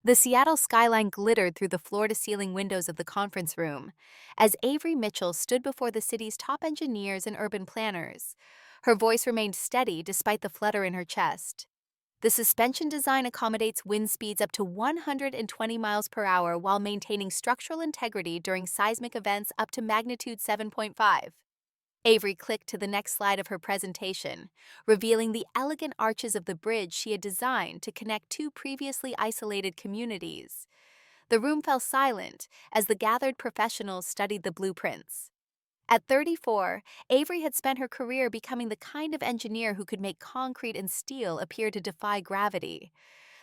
The Seattle skyline glittered through the floor-to-ceiling windows of the conference room as Avery Mitchell stood before the city's top engineers and urban planners. Her voice remained steady despite the flutter in her chest. The suspension design accommodates wind speeds up to 120 miles per hour while maintaining structural integrity during seismic events up to magnitude 7.5. Avery clicked to the next slide of her presentation, revealing the elegant arches of the bridge she had designed to connect two previously isolated communities. The room fell silent as the gathered professionals studied the blueprints. At 34, Avery had spent her career becoming the kind of engineer who could make concrete and steel appear to defy gravity,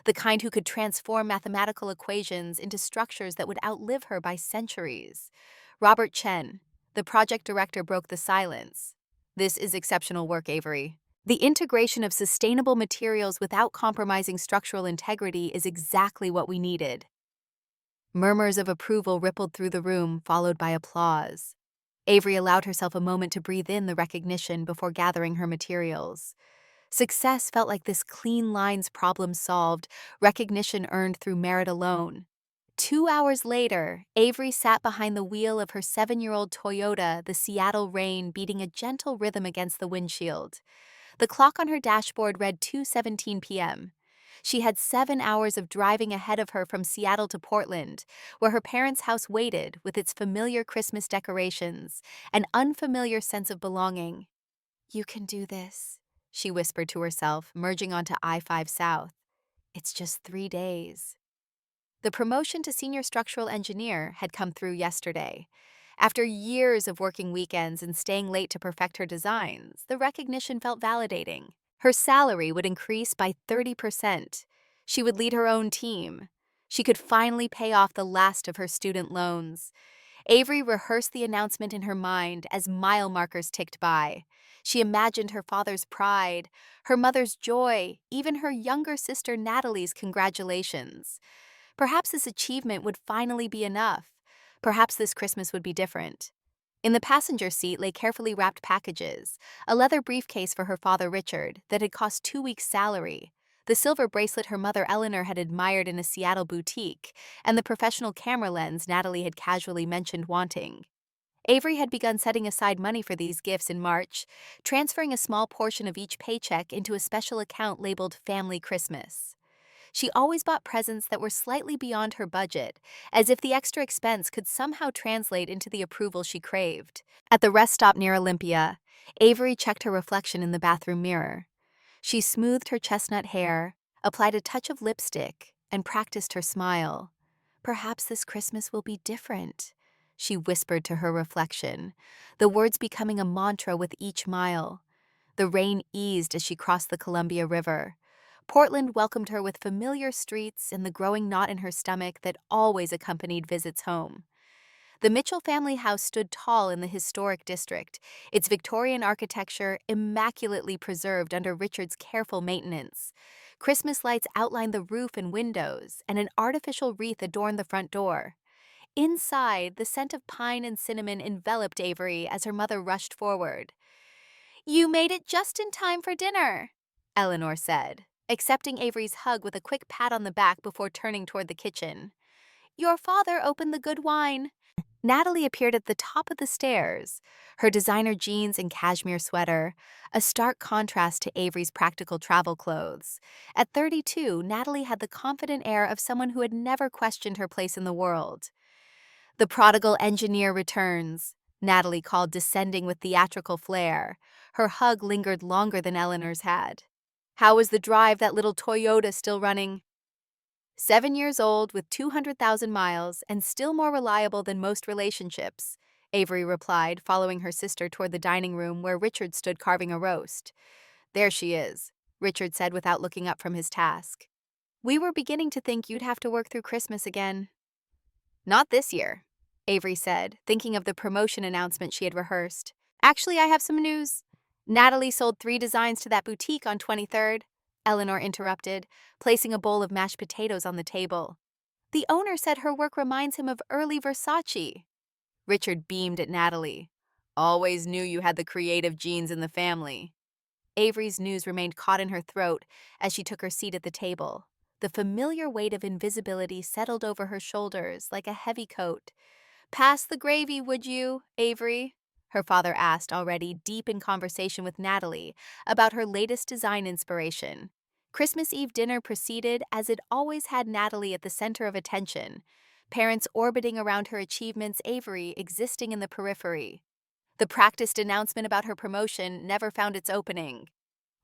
the kind who could transform mathematical equations into structures that would outlive her by centuries. Robert Chen, the project director, broke the silence. This is exceptional work, Avery. The integration of sustainable materials without compromising structural integrity is exactly what we needed. Murmurs of approval rippled through the room, followed by applause. Avery allowed herself a moment to breathe in the recognition before gathering her materials. Success felt like this clean lines problem solved, recognition earned through merit alone. 2 hours later, Avery sat behind the wheel of her 7-year-old Toyota, the Seattle rain beating a gentle rhythm against the windshield. The clock on her dashboard read 2:17 p.m. She had 7 hours of driving ahead of her from Seattle to Portland, where her parents' house waited with its familiar Christmas decorations, an unfamiliar sense of belonging. "You can do this," she whispered to herself, merging onto I-5 South. "It's just 3 days." The promotion to senior structural engineer had come through yesterday. After years of working weekends and staying late to perfect her designs, the recognition felt validating. Her salary would increase by 30%. She would lead her own team. She could finally pay off the last of her student loans. Avery rehearsed the announcement in her mind as mile markers ticked by. She imagined her father's pride, her mother's joy, even her younger sister Natalie's congratulations. Perhaps this achievement would finally be enough. Perhaps this Christmas would be different. In the passenger seat lay carefully wrapped packages, a leather briefcase for her father Richard that had cost 2 weeks' salary, the silver bracelet her mother Eleanor had admired in a Seattle boutique, and the professional camera lens Natalie had casually mentioned wanting. Avery had begun setting aside money for these gifts in March, transferring a small portion of each paycheck into a special account labeled Family Christmas. She always bought presents that were slightly beyond her budget, as if the extra expense could somehow translate into the approval she craved. At the rest stop near Olympia, Avery checked her reflection in the bathroom mirror. She smoothed her chestnut hair, applied a touch of lipstick, and practiced her smile. "Perhaps this Christmas will be different," she whispered to her reflection, the words becoming a mantra with each mile. The rain eased as she crossed the Columbia River. Portland welcomed her with familiar streets and the growing knot in her stomach that always accompanied visits home. The Mitchell family house stood tall in the historic district, its Victorian architecture immaculately preserved under Richard's careful maintenance. Christmas lights outlined the roof and windows, and an artificial wreath adorned the front door. Inside, the scent of pine and cinnamon enveloped Avery as her mother rushed forward. "You made it just in time for dinner," Eleanor said, accepting Avery's hug with a quick pat on the back before turning toward the kitchen. "Your father opened the good wine." Natalie appeared at the top of the stairs, her designer jeans and cashmere sweater, a stark contrast to Avery's practical travel clothes. At 32, Natalie had the confident air of someone who had never questioned her place in the world. "The prodigal engineer returns," Natalie called, descending with theatrical flair. Her hug lingered longer than Eleanor's had. "How was the drive, that little Toyota still running?" 7 years old with 200,000 miles and still more reliable than most relationships, Avery replied, following her sister toward the dining room where Richard stood carving a roast. "There she is," Richard said without looking up from his task. "We were beginning to think you'd have to work through Christmas again." "Not this year," Avery said, thinking of the promotion announcement she had rehearsed. "Actually, I have some news. Natalie sold 3 designs to that boutique on 23rd, Eleanor interrupted, placing a bowl of mashed potatoes on the table. "The owner said her work reminds him of early Versace." Richard beamed at Natalie. "Always knew you had the creative genes in the family." Avery's news remained caught in her throat as she took her seat at the table. The familiar weight of invisibility settled over her shoulders like a heavy coat. "Pass the gravy, would you, Avery?" her father asked, already deep in conversation with Natalie about her latest design inspiration. Christmas Eve dinner proceeded as it always had, Natalie at the center of attention, parents orbiting around her achievements, Avery existing in the periphery. The practiced announcement about her promotion never found its opening.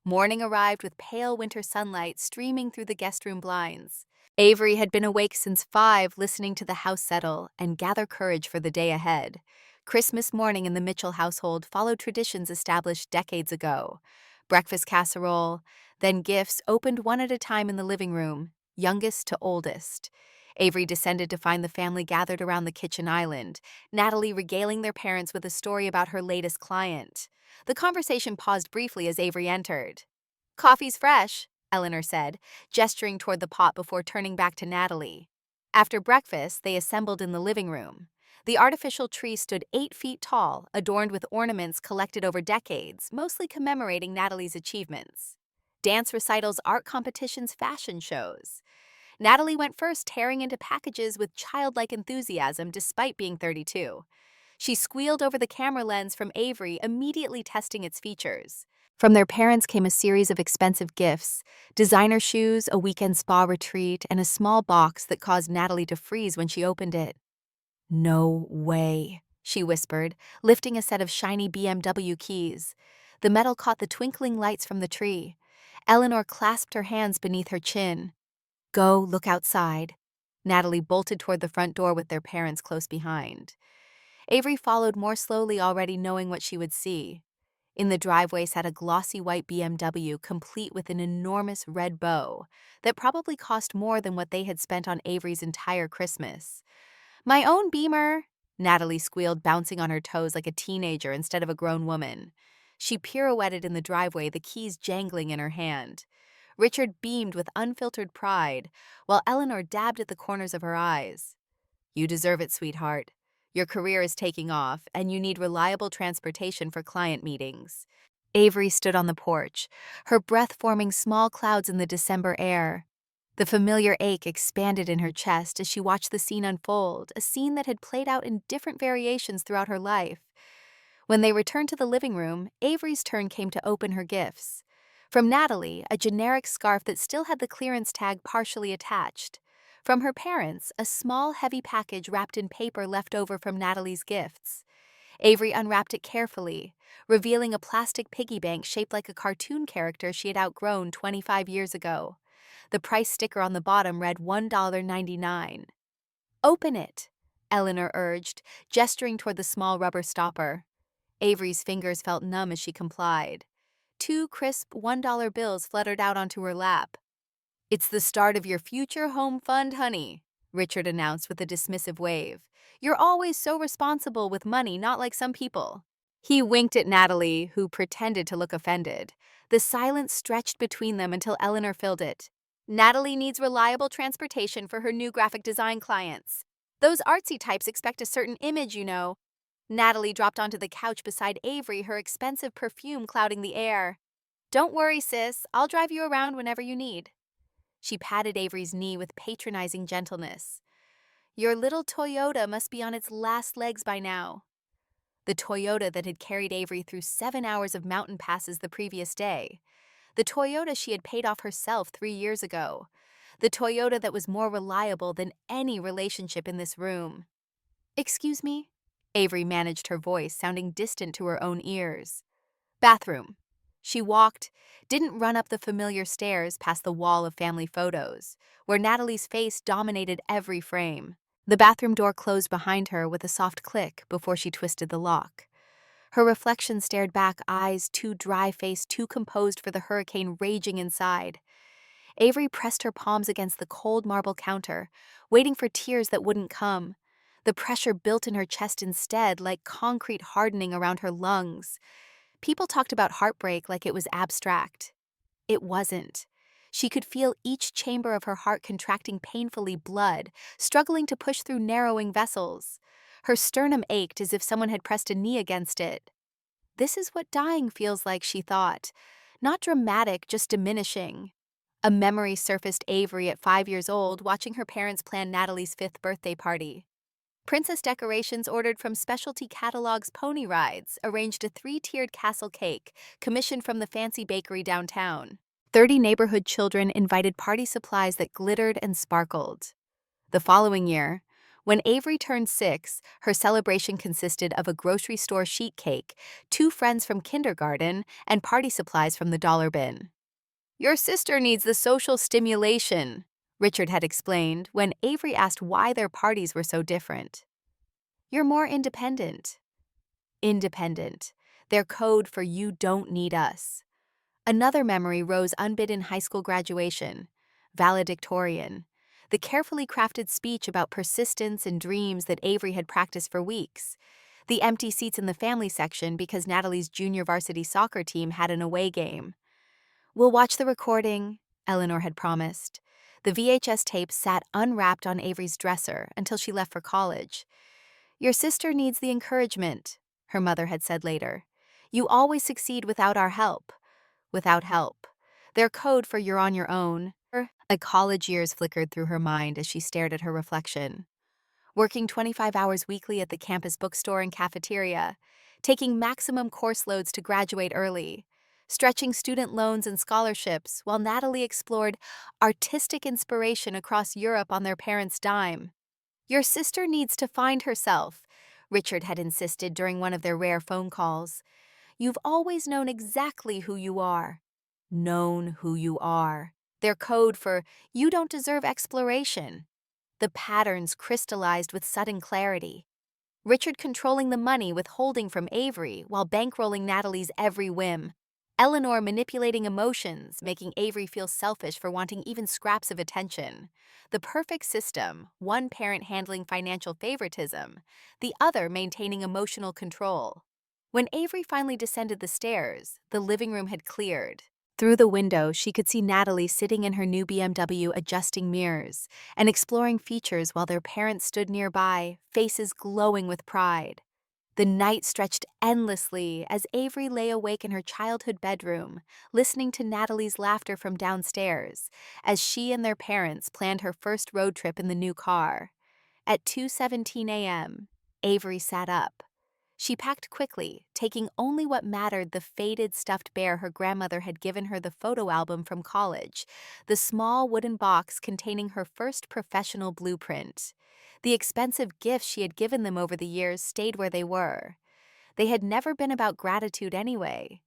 Morning arrived with pale winter sunlight streaming through the guest room blinds. Avery had been awake since 5, listening to the house settle and gather courage for the day ahead. Christmas morning in the Mitchell household followed traditions established decades ago. Breakfast casserole, then gifts opened one at a time in the living room, youngest to oldest. Avery descended to find the family gathered around the kitchen island, Natalie regaling their parents with a story about her latest client. The conversation paused briefly as Avery entered. "Coffee's fresh," Eleanor said, gesturing toward the pot before turning back to Natalie. After breakfast, they assembled in the living room. The artificial tree stood 8 feet tall, adorned with ornaments collected over decades, mostly commemorating Natalie's achievements. Dance recitals, art competitions, fashion shows. Natalie went first, tearing into packages with childlike enthusiasm despite being 32. She squealed over the camera lens from Avery, immediately testing its features. From their parents came a series of expensive gifts: designer shoes, a weekend spa retreat, and a small box that caused Natalie to freeze when she opened it. "No way," she whispered, lifting a set of shiny BMW keys. The metal caught the twinkling lights from the tree. Eleanor clasped her hands beneath her chin. "Go look outside." Natalie bolted toward the front door with their parents close behind. Avery followed more slowly, already knowing what she would see. In the driveway sat a glossy white BMW, complete with an enormous red bow that probably cost more than what they had spent on Avery's entire Christmas. "My own Beamer," Natalie squealed, bouncing on her toes like a teenager instead of a grown woman. She pirouetted in the driveway, the keys jangling in her hand. Richard beamed with unfiltered pride, while Eleanor dabbed at the corners of her eyes. "You deserve it, sweetheart. Your career is taking off, and you need reliable transportation for client meetings." Avery stood on the porch, her breath forming small clouds in the December air. The familiar ache expanded in her chest as she watched the scene unfold, a scene that had played out in different variations throughout her life. When they returned to the living room, Avery's turn came to open her gifts. From Natalie, a generic scarf that still had the clearance tag partially attached. From her parents, a small, heavy package wrapped in paper left over from Natalie's gifts. Avery unwrapped it carefully, revealing a plastic piggy bank shaped like a cartoon character she had outgrown 25 years ago. The price sticker on the bottom read $1.99. "Open it," Eleanor urged, gesturing toward the small rubber stopper. Avery's fingers felt numb as she complied. 2 crisp $1 bills fluttered out onto her lap. "It's the start of your future home fund, honey," Richard announced with a dismissive wave. "You're always so responsible with money, not like some people." He winked at Natalie, who pretended to look offended. The silence stretched between them until Eleanor filled it. "Natalie needs reliable transportation for her new graphic design clients. Those artsy types expect a certain image, you know." Natalie dropped onto the couch beside Avery, her expensive perfume clouding the air. "Don't worry, sis. I'll drive you around whenever you need." She patted Avery's knee with patronizing gentleness. "Your little Toyota must be on its last legs by now." The Toyota that had carried Avery through 7 hours of mountain passes the previous day. The Toyota she had paid off herself 3 years ago. The Toyota that was more reliable than any relationship in this room. "Excuse me?" Avery managed her voice, sounding distant to her own ears. "Bathroom." She walked, didn't run up the familiar stairs past the wall of family photos, where Natalie's face dominated every frame. The bathroom door closed behind her with a soft click before she twisted the lock. Her reflection stared back, eyes too dry-faced, too composed for the hurricane raging inside. Avery pressed her palms against the cold marble counter, waiting for tears that wouldn't come. The pressure built in her chest instead, like concrete hardening around her lungs. People talked about heartbreak like it was abstract. It wasn't. She could feel each chamber of her heart contracting painfully, blood, struggling to push through narrowing vessels. Her sternum ached as if someone had pressed a knee against it. This is what dying feels like, she thought. Not dramatic, just diminishing. A memory surfaced Avery at 5 years old watching her parents plan Natalie's 5th birthday party. Princess decorations ordered from Specialty Catalog's Pony Rides arranged a 3-tiered castle cake commissioned from the fancy bakery downtown. 30 neighborhood children invited party supplies that glittered and sparkled. The following year, when Avery turned 6, her celebration consisted of a grocery store sheet cake, 2 friends from kindergarten, and party supplies from the dollar bin. "Your sister needs the social stimulation," Richard had explained when Avery asked why their parties were so different. "You're more independent." Independent, their code for "you don't need us." Another memory rose unbidden: high school graduation. Valedictorian. The carefully crafted speech about persistence and dreams that Avery had practiced for weeks. The empty seats in the family section because Natalie's junior varsity soccer team had an away game. "We'll watch the recording," Eleanor had promised. The VHS tape sat unwrapped on Avery's dresser until she left for college. "Your sister needs the encouragement," her mother had said later. "You always succeed without our help." Without help. Their code for "you're on your own." The college years flickered through her mind as she stared at her reflection. Working 25 hours weekly at the campus bookstore and cafeteria, taking maximum course loads to graduate early, stretching student loans and scholarships while Natalie explored artistic inspiration across Europe on their parents' dime. "Your sister needs to find herself," Richard had insisted during one of their rare phone calls. "You've always known exactly who you are." Known who you are. Their code for "you don't deserve exploration." The patterns crystallized with sudden clarity. Richard controlling the money, withholding from Avery while bankrolling Natalie's every whim. Eleanor manipulating emotions, making Avery feel selfish for wanting even scraps of attention. The perfect system, one parent handling financial favoritism, the other maintaining emotional control. When Avery finally descended the stairs, the living room had cleared. Through the window, she could see Natalie sitting in her new BMW adjusting mirrors and exploring features while their parents stood nearby, faces glowing with pride. The night stretched endlessly as Avery lay awake in her childhood bedroom, listening to Natalie's laughter from downstairs as she and their parents planned her first road trip in the new car. At 2:17 a.m., Avery sat up. She packed quickly, taking only what mattered: the faded stuffed bear her grandmother had given her, the photo album from college, the small wooden box containing her first professional blueprint. The expensive gifts she had given them over the years stayed where they were. They had never been about gratitude anyway.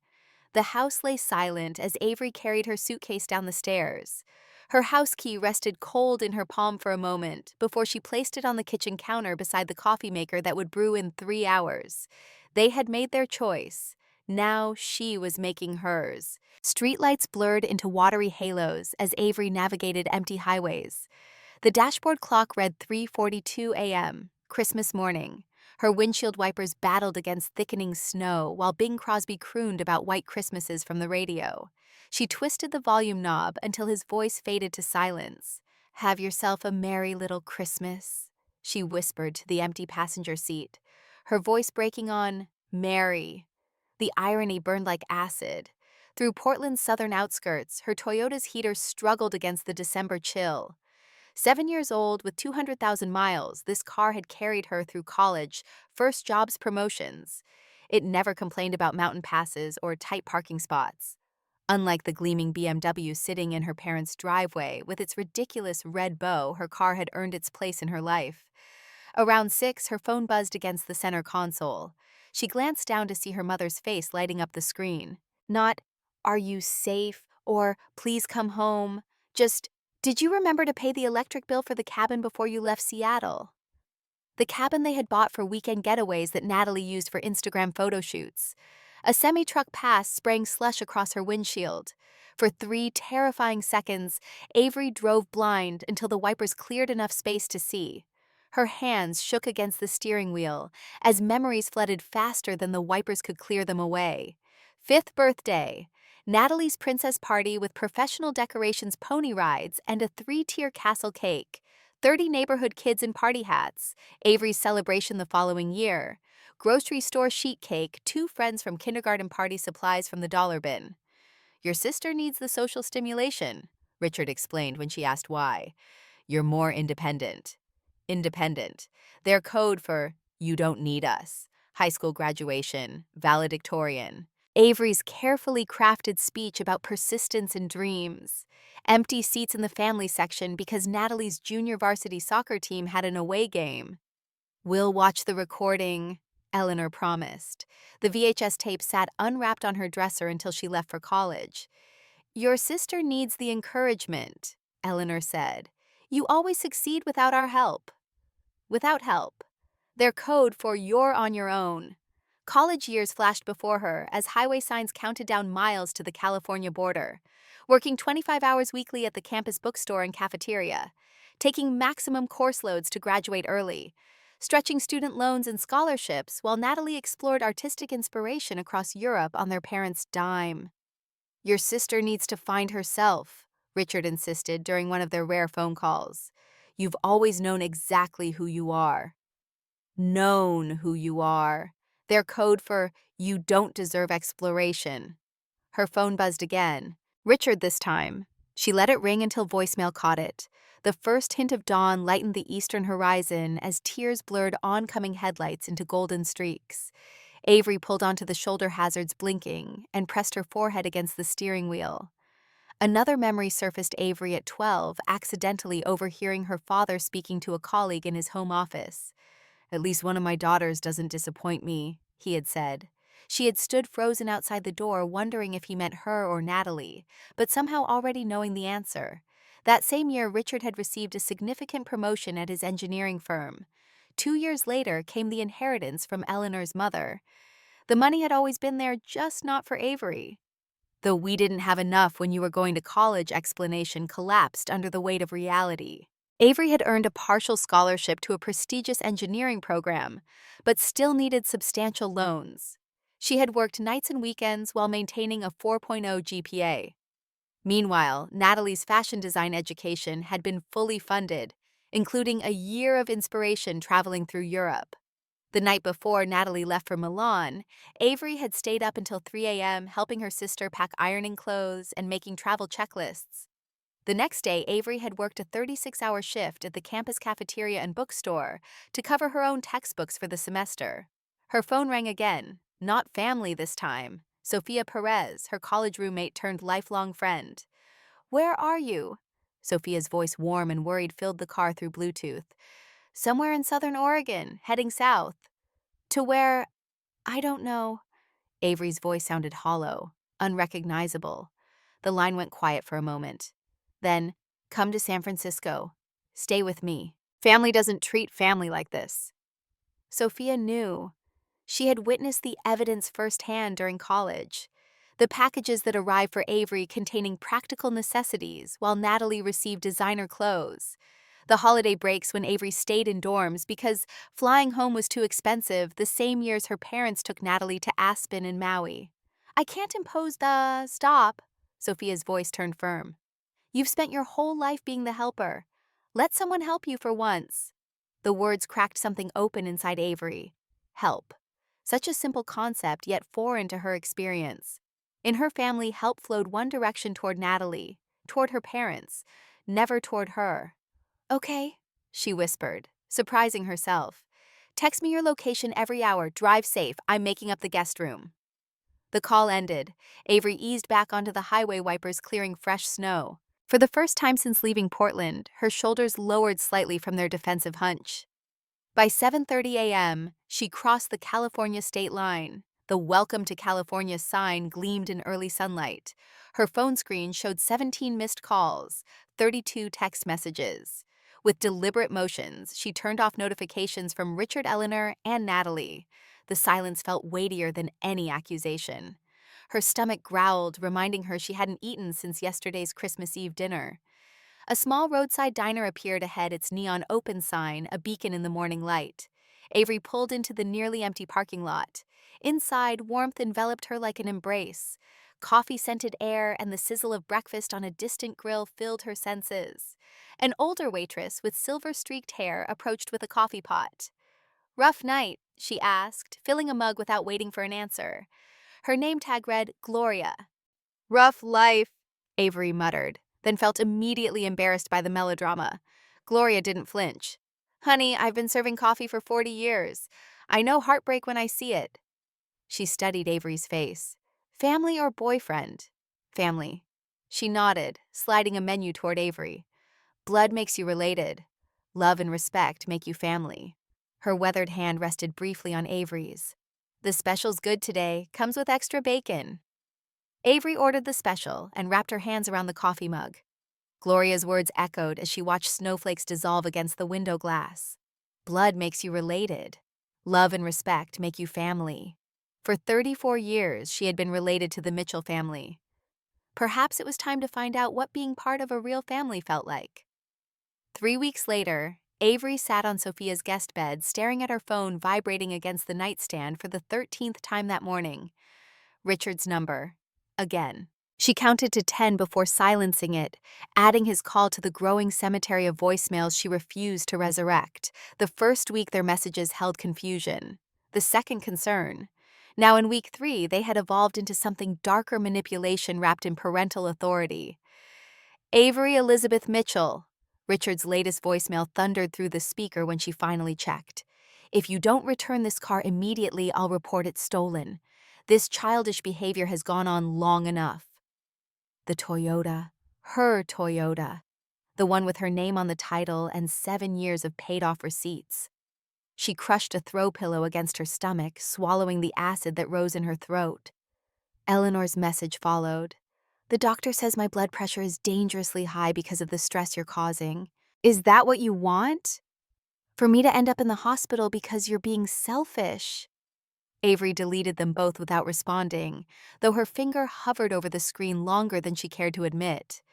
The house lay silent as Avery carried her suitcase down the stairs. Her house key rested cold in her palm for a moment before she placed it on the kitchen counter beside the coffee maker that would brew in 3 hours. They had made their choice. Now she was making hers. Streetlights blurred into watery halos as Avery navigated empty highways. The dashboard clock read 3:42 a.m., Christmas morning. Her windshield wipers battled against thickening snow while Bing Crosby crooned about white Christmases from the radio. She twisted the volume knob until his voice faded to silence. "Have yourself a merry little Christmas," she whispered to the empty passenger seat, her voice breaking on "merry." The irony burned like acid. Through Portland's southern outskirts, her Toyota's heater struggled against the December chill. 7 years old with 200,000 miles, this car had carried her through college, first jobs, promotions. It never complained about mountain passes or tight parking spots. Unlike the gleaming BMW sitting in her parents' driveway with its ridiculous red bow, her car had earned its place in her life. Around 6, her phone buzzed against the center console. She glanced down to see her mother's face lighting up the screen. Not, "Are you safe?" or "Please come home." Just, "Did you remember to pay the electric bill for the cabin before you left Seattle?" The cabin they had bought for weekend getaways that Natalie used for Instagram photo shoots. A semi-truck passed, spraying slush across her windshield. For 3 terrifying seconds, Avery drove blind until the wipers cleared enough space to see. Her hands shook against the steering wheel as memories flooded faster than the wipers could clear them away. 5th birthday. Natalie's princess party with professional decorations, pony rides, and a 3-tier castle cake. 30 neighborhood kids in party hats. Avery's celebration the following year. Grocery store sheet cake, 2 friends from kindergarten, party supplies from the dollar bin. "Your sister needs the social stimulation," Richard explained when she asked why. You're more independent. Independent. Their code for you don't need us. High school graduation, valedictorian. Avery's carefully crafted speech about persistence and dreams. Empty seats in the family section because Natalie's junior varsity soccer team had an away game. We'll watch the recording, Eleanor promised. The VHS tape sat unwrapped on her dresser until she left for college. Your sister needs the encouragement, Eleanor said. You always succeed without our help. Without help. Their code for you're on your own. College years flashed before her as highway signs counted down miles to the California border, working 25 hours weekly at the campus bookstore and cafeteria, taking maximum course loads to graduate early, stretching student loans and scholarships while Natalie explored artistic inspiration across Europe on their parents' dime. Your sister needs to find herself, Richard insisted during one of their rare phone calls. You've always known exactly who you are. Known who you are. Their code for you don't deserve exploration. Her phone buzzed again. Richard this time. She let it ring until voicemail caught it. The first hint of dawn lightened the eastern horizon as tears blurred oncoming headlights into golden streaks. Avery pulled onto the shoulder hazards blinking and pressed her forehead against the steering wheel. Another memory surfaced Avery at 12, accidentally overhearing her father speaking to a colleague in his home office. At least one of my daughters doesn't disappoint me, he had said. She had stood frozen outside the door wondering if he meant her or Natalie, but somehow already knowing the answer. That same year, Richard had received a significant promotion at his engineering firm. 2 years later came the inheritance from Eleanor's mother. The money had always been there, just not for Avery. The "we didn't have enough when you were going to college" explanation collapsed under the weight of reality. Avery had earned a partial scholarship to a prestigious engineering program, but still needed substantial loans. She had worked nights and weekends while maintaining a 4.0 GPA. Meanwhile, Natalie's fashion design education had been fully funded, including a year of inspiration traveling through Europe. The night before Natalie left for Milan, Avery had stayed up until 3 a.m. helping her sister pack ironing clothes and making travel checklists. The next day, Avery had worked a 36-hour shift at the campus cafeteria and bookstore to cover her own textbooks for the semester. Her phone rang again, not family this time. Sophia Perez, her college roommate turned lifelong friend. Where are you? Sophia's voice, warm and worried, filled the car through Bluetooth. Somewhere in southern Oregon, heading south. To where? I don't know. Avery's voice sounded hollow, unrecognizable. The line went quiet for a moment. Then, come to San Francisco. Stay with me. Family doesn't treat family like this. Sophia knew. She had witnessed the evidence firsthand during college. The packages that arrived for Avery containing practical necessities while Natalie received designer clothes. The holiday breaks when Avery stayed in dorms because flying home was too expensive the same years her parents took Natalie to Aspen and Maui. I can't impose the... Stop. Sophia's voice turned firm. You've spent your whole life being the helper. Let someone help you for once. The words cracked something open inside Avery. Help. Such a simple concept, yet foreign to her experience. In her family, help flowed one direction toward Natalie, toward her parents, never toward her. Okay, she whispered, surprising herself. Text me your location every hour. Drive safe. I'm making up the guest room. The call ended. Avery eased back onto the highway wipers, clearing fresh snow. For the first time since leaving Portland, her shoulders lowered slightly from their defensive hunch. By 7:30 a.m., she crossed the California state line. The Welcome to California sign gleamed in early sunlight. Her phone screen showed 17 missed calls, 32 text messages. With deliberate motions, she turned off notifications from Richard, Eleanor, and Natalie. The silence felt weightier than any accusation. Her stomach growled, reminding her she hadn't eaten since yesterday's Christmas Eve dinner. A small roadside diner appeared ahead, its neon open sign a beacon in the morning light. Avery pulled into the nearly empty parking lot. Inside, warmth enveloped her like an embrace. Coffee-scented air and the sizzle of breakfast on a distant grill filled her senses. An older waitress with silver-streaked hair approached with a coffee pot. Rough night, she asked, filling a mug without waiting for an answer. Her name tag read Gloria. Rough life, Avery muttered. then felt immediately embarrassed by the melodrama. Gloria didn't flinch. "Honey, I've been serving coffee for 40 years. I know heartbreak when I see it." She studied Avery's face. "Family or boyfriend?" "Family." She nodded, sliding a menu toward Avery. "Blood makes you related. Love and respect make you family." Her weathered hand rested briefly on Avery's. "The special's good today, comes with extra bacon." Avery ordered the special and wrapped her hands around the coffee mug. Gloria's words echoed as she watched snowflakes dissolve against the window glass. "Blood makes you related. Love and respect make you family." For 34 years, she had been related to the Mitchell family. Perhaps it was time to find out what being part of a real family felt like. 3 weeks later, Avery sat on Sophia's guest bed, staring at her phone vibrating against the nightstand for the 13th time that morning. Richard's number. Again. She counted to 10 before silencing it, adding his call to the growing cemetery of voicemails she refused to resurrect. The first week their messages held confusion. The second concern. Now in week 3, they had evolved into something darker: manipulation wrapped in parental authority. "Avery Elizabeth Mitchell." Richard's latest voicemail thundered through the speaker when she finally checked. "If you don't return this car immediately, I'll report it stolen. This childish behavior has gone on long enough." The Toyota. Her Toyota. The one with her name on the title and 7 years of paid-off receipts. She crushed a throw pillow against her stomach, swallowing the acid that rose in her throat. Eleanor's message followed. "The doctor says my blood pressure is dangerously high because of the stress you're causing. Is that what you want? For me to end up in the hospital because you're being selfish?" Avery deleted them both without responding, though her finger hovered over the screen longer than she cared to admit.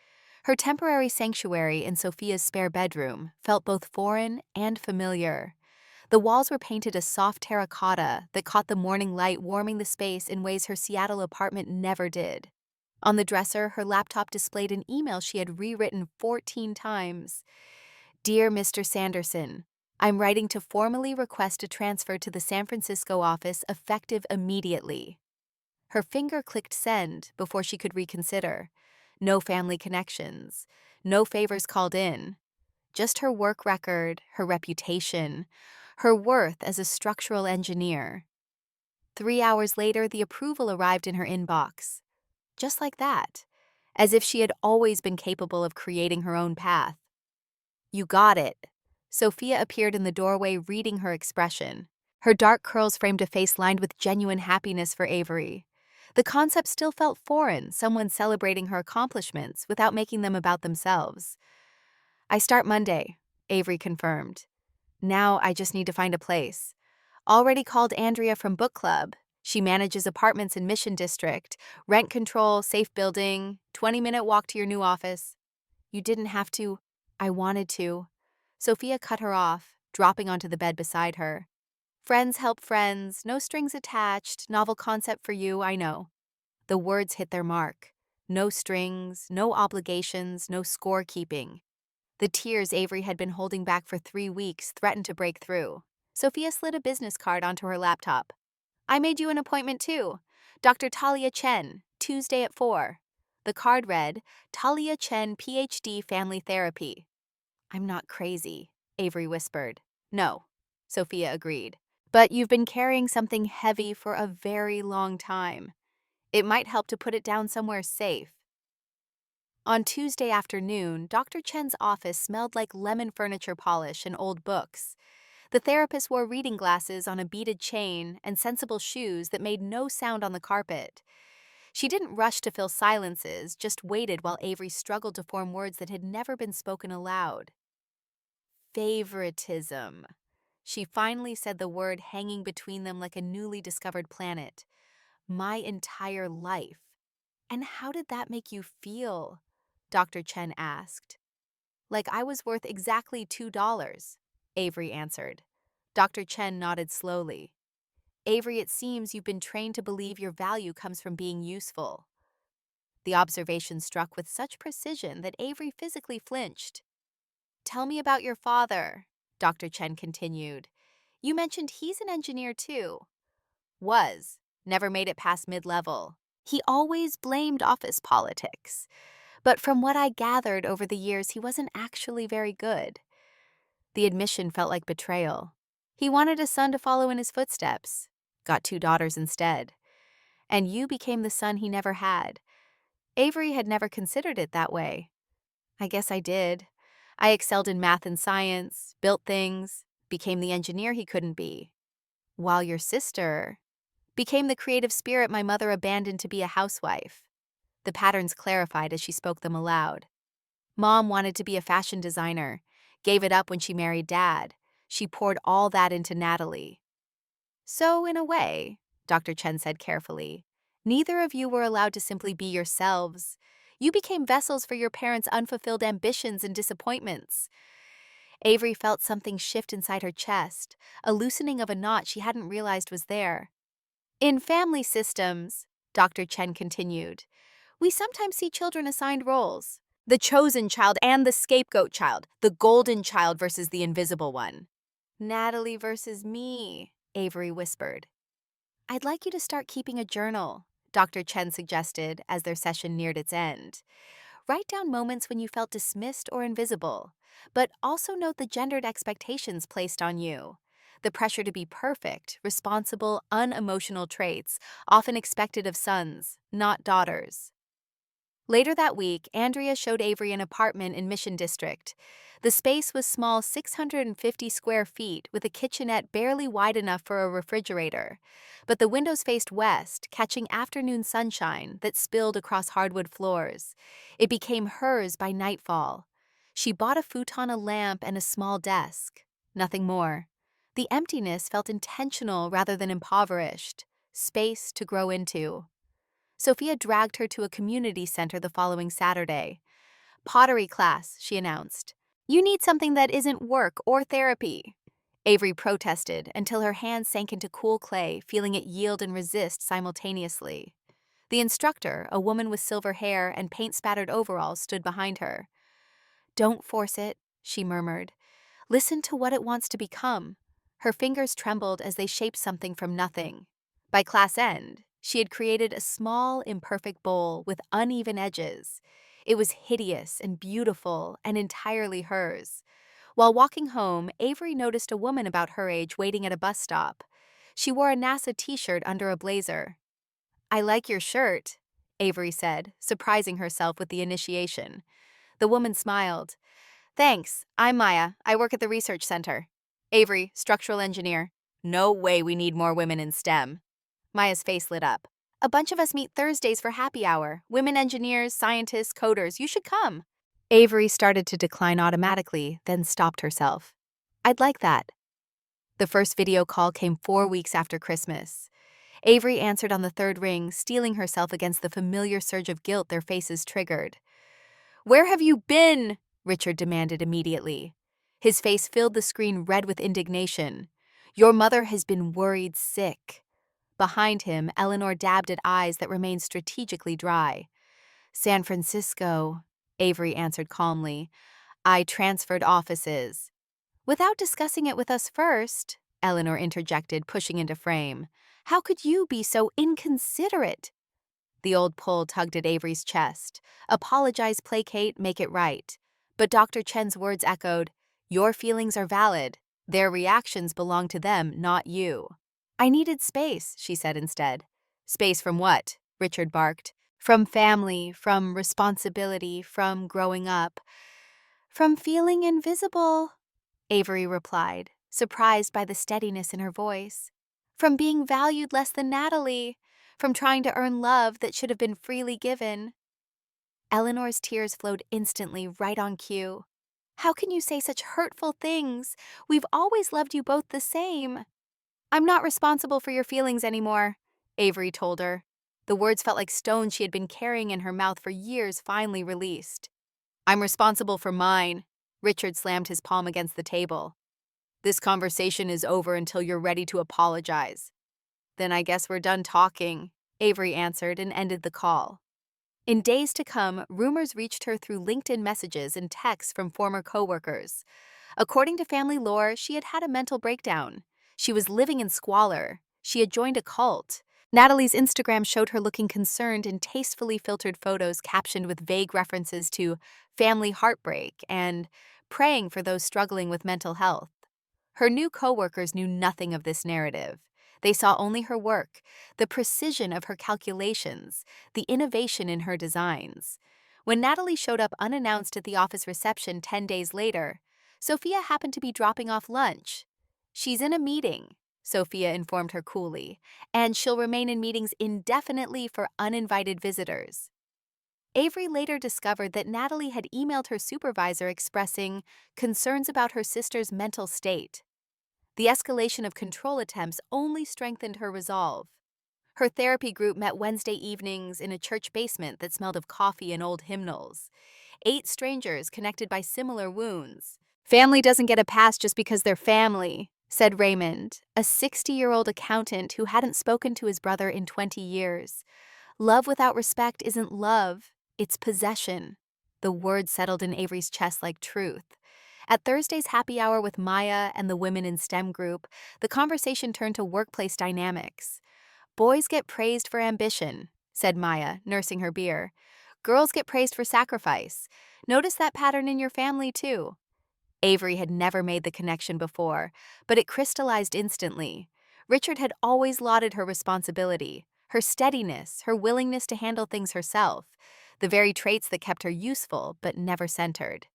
Her temporary sanctuary in Sophia's spare bedroom felt both foreign and familiar. The walls were painted a soft terracotta that caught the morning light, warming the space in ways her Seattle apartment never did. On the dresser, her laptop displayed an email she had rewritten 14 times. "Dear Mr. Sanderson, I'm writing to formally request a transfer to the San Francisco office effective immediately." Her finger clicked send before she could reconsider. No family connections, no favors called in. Just her work record, her reputation, her worth as a structural engineer. 3 hours later, the approval arrived in her inbox. Just like that, as if she had always been capable of creating her own path. "You got it." Sophia appeared in the doorway, reading her expression. Her dark curls framed a face lined with genuine happiness for Avery. The concept still felt foreign, someone celebrating her accomplishments without making them about themselves. "I start Monday," Avery confirmed. "Now I just need to find a place. Already called Andrea from book club. She manages apartments in Mission District, rent control, safe building, 20-minute walk to your new office." "You didn't have to." "I wanted to." Sophia cut her off, dropping onto the bed beside her. "Friends help friends, no strings attached, novel concept for you, I know." The words hit their mark. No strings, no obligations, no scorekeeping. The tears Avery had been holding back for 3 weeks threatened to break through. Sophia slid a business card onto her laptop. "I made you an appointment too. Dr. Talia Chen, Tuesday at 4. The card read, "Talia Chen, PhD, Family Therapy." "I'm not crazy," Avery whispered. "No," Sophia agreed. "But you've been carrying something heavy for a very long time. It might help to put it down somewhere safe." On Tuesday afternoon, Dr. Chen's office smelled like lemon furniture polish and old books. The therapist wore reading glasses on a beaded chain and sensible shoes that made no sound on the carpet. She didn't rush to fill silences, just waited while Avery struggled to form words that had never been spoken aloud. "Favoritism." She finally said the word, hanging between them like a newly discovered planet. "My entire life." "And how did that make you feel?" Dr. Chen asked. "Like I was worth exactly $2, Avery answered. Dr. Chen nodded slowly. "Avery, it seems you've been trained to believe your value comes from being useful." The observation struck with such precision that Avery physically flinched. "Tell me about your father," Dr. Chen continued. "You mentioned he's an engineer too." "Was. Never made it past mid-level. He always blamed office politics. But from what I gathered over the years, he wasn't actually very good. The admission felt like betrayal. He wanted a son to follow in his footsteps, got 2 daughters instead. And you became the son he never had. Avery had never considered it that way. I guess I did. I excelled in math and science, built things, became the engineer he couldn't be. While your sister became the creative spirit my mother abandoned to be a housewife. The patterns clarified as she spoke them aloud. Mom wanted to be a fashion designer, gave it up when she married Dad. She poured all that into Natalie. So, in a way, Dr. Chen said carefully, neither of you were allowed to simply be yourselves. You became vessels for your parents' unfulfilled ambitions and disappointments. Avery felt something shift inside her chest, a loosening of a knot she hadn't realized was there. In family systems, Dr. Chen continued, we sometimes see children assigned roles. The chosen child and the scapegoat child, the golden child versus the invisible one. Natalie versus me, Avery whispered. I'd like you to start keeping a journal, Dr. Chen suggested as their session neared its end. Write down moments when you felt dismissed or invisible, but also note the gendered expectations placed on you. The pressure to be perfect, responsible, unemotional traits, often expected of sons, not daughters. Later that week, Andrea showed Avery an apartment in Mission District. The space was small, 650 square feet, with a kitchenette barely wide enough for a refrigerator. But the windows faced west, catching afternoon sunshine that spilled across hardwood floors. It became hers by nightfall. She bought a futon, a lamp, and a small desk. Nothing more. The emptiness felt intentional rather than impoverished. Space to grow into. Sophia dragged her to a community center the following Saturday. Pottery class, she announced. You need something that isn't work or therapy. Avery protested until her hands sank into cool clay, feeling it yield and resist simultaneously. The instructor, a woman with silver hair and paint-spattered overalls, stood behind her. Don't force it, she murmured. Listen to what it wants to become. Her fingers trembled as they shaped something from nothing. By class end, she had created a small, imperfect bowl with uneven edges. It was hideous and beautiful and entirely hers. While walking home, Avery noticed a woman about her age waiting at a bus stop. She wore a NASA t-shirt under a blazer. I like your shirt, Avery said, surprising herself with the initiation. The woman smiled. Thanks, I'm Maya. I work at the research center. Avery, structural engineer. No way we need more women in STEM. Maya's face lit up. A bunch of us meet Thursdays for happy hour. Women engineers, scientists, coders. You should come. Avery started to decline automatically, then stopped herself. I'd like that. The first video call came 4 weeks after Christmas. Avery answered on the third ring, steeling herself against the familiar surge of guilt their faces triggered. Where have you been? Richard demanded immediately. His face filled the screen red with indignation. Your mother has been worried sick. Behind him, Eleanor dabbed at eyes that remained strategically dry. San Francisco, Avery answered calmly. I transferred offices. Without discussing it with us first, Eleanor interjected, pushing into frame. How could you be so inconsiderate? The old Pole tugged at Avery's chest. Apologize, placate, make it right. But Dr. Chen's words echoed, your feelings are valid. Their reactions belong to them, not you. I needed space, she said instead. Space from what? Richard barked. From family, from responsibility, from growing up. From feeling invisible, Avery replied, surprised by the steadiness in her voice. From being valued less than Natalie. From trying to earn love that should have been freely given. Eleanor's tears flowed instantly, right on cue. How can you say such hurtful things? We've always loved you both the same. I'm not responsible for your feelings anymore, Avery told her. The words felt like stones she had been carrying in her mouth for years finally released. I'm responsible for mine. Richard slammed his palm against the table. This conversation is over until you're ready to apologize. Then I guess we're done talking, Avery answered and ended the call. In days to come, rumors reached her through LinkedIn messages and texts from former coworkers. According to family lore, she had had a mental breakdown. She was living in squalor. She had joined a cult. Natalie's Instagram showed her looking concerned in tastefully filtered photos captioned with vague references to family heartbreak and praying for those struggling with mental health. Her new coworkers knew nothing of this narrative. They saw only her work, the precision of her calculations, the innovation in her designs. When Natalie showed up unannounced at the office reception 10 days later, Sophia happened to be dropping off lunch. "She's in a meeting," Sophia informed her coolly, "and she'll remain in meetings indefinitely for uninvited visitors." Avery later discovered that Natalie had emailed her supervisor expressing concerns about her sister's mental state. The escalation of control attempts only strengthened her resolve. Her therapy group met Wednesday evenings in a church basement that smelled of coffee and old hymnals. 8 strangers connected by similar wounds. "Family doesn't get a pass just because they're family," said Raymond, a 60-year-old accountant who hadn't spoken to his brother in 20 years. "Love without respect isn't love, it's possession." The word settled in Avery's chest like truth. At Thursday's happy hour with Maya and the Women in STEM group, the conversation turned to workplace dynamics. "Boys get praised for ambition," said Maya, nursing her beer. "Girls get praised for sacrifice. Notice that pattern in your family, too." Avery had never made the connection before, but it crystallized instantly. Richard had always lauded her responsibility, her steadiness, her willingness to handle things herself, the very traits that kept her useful but never centered.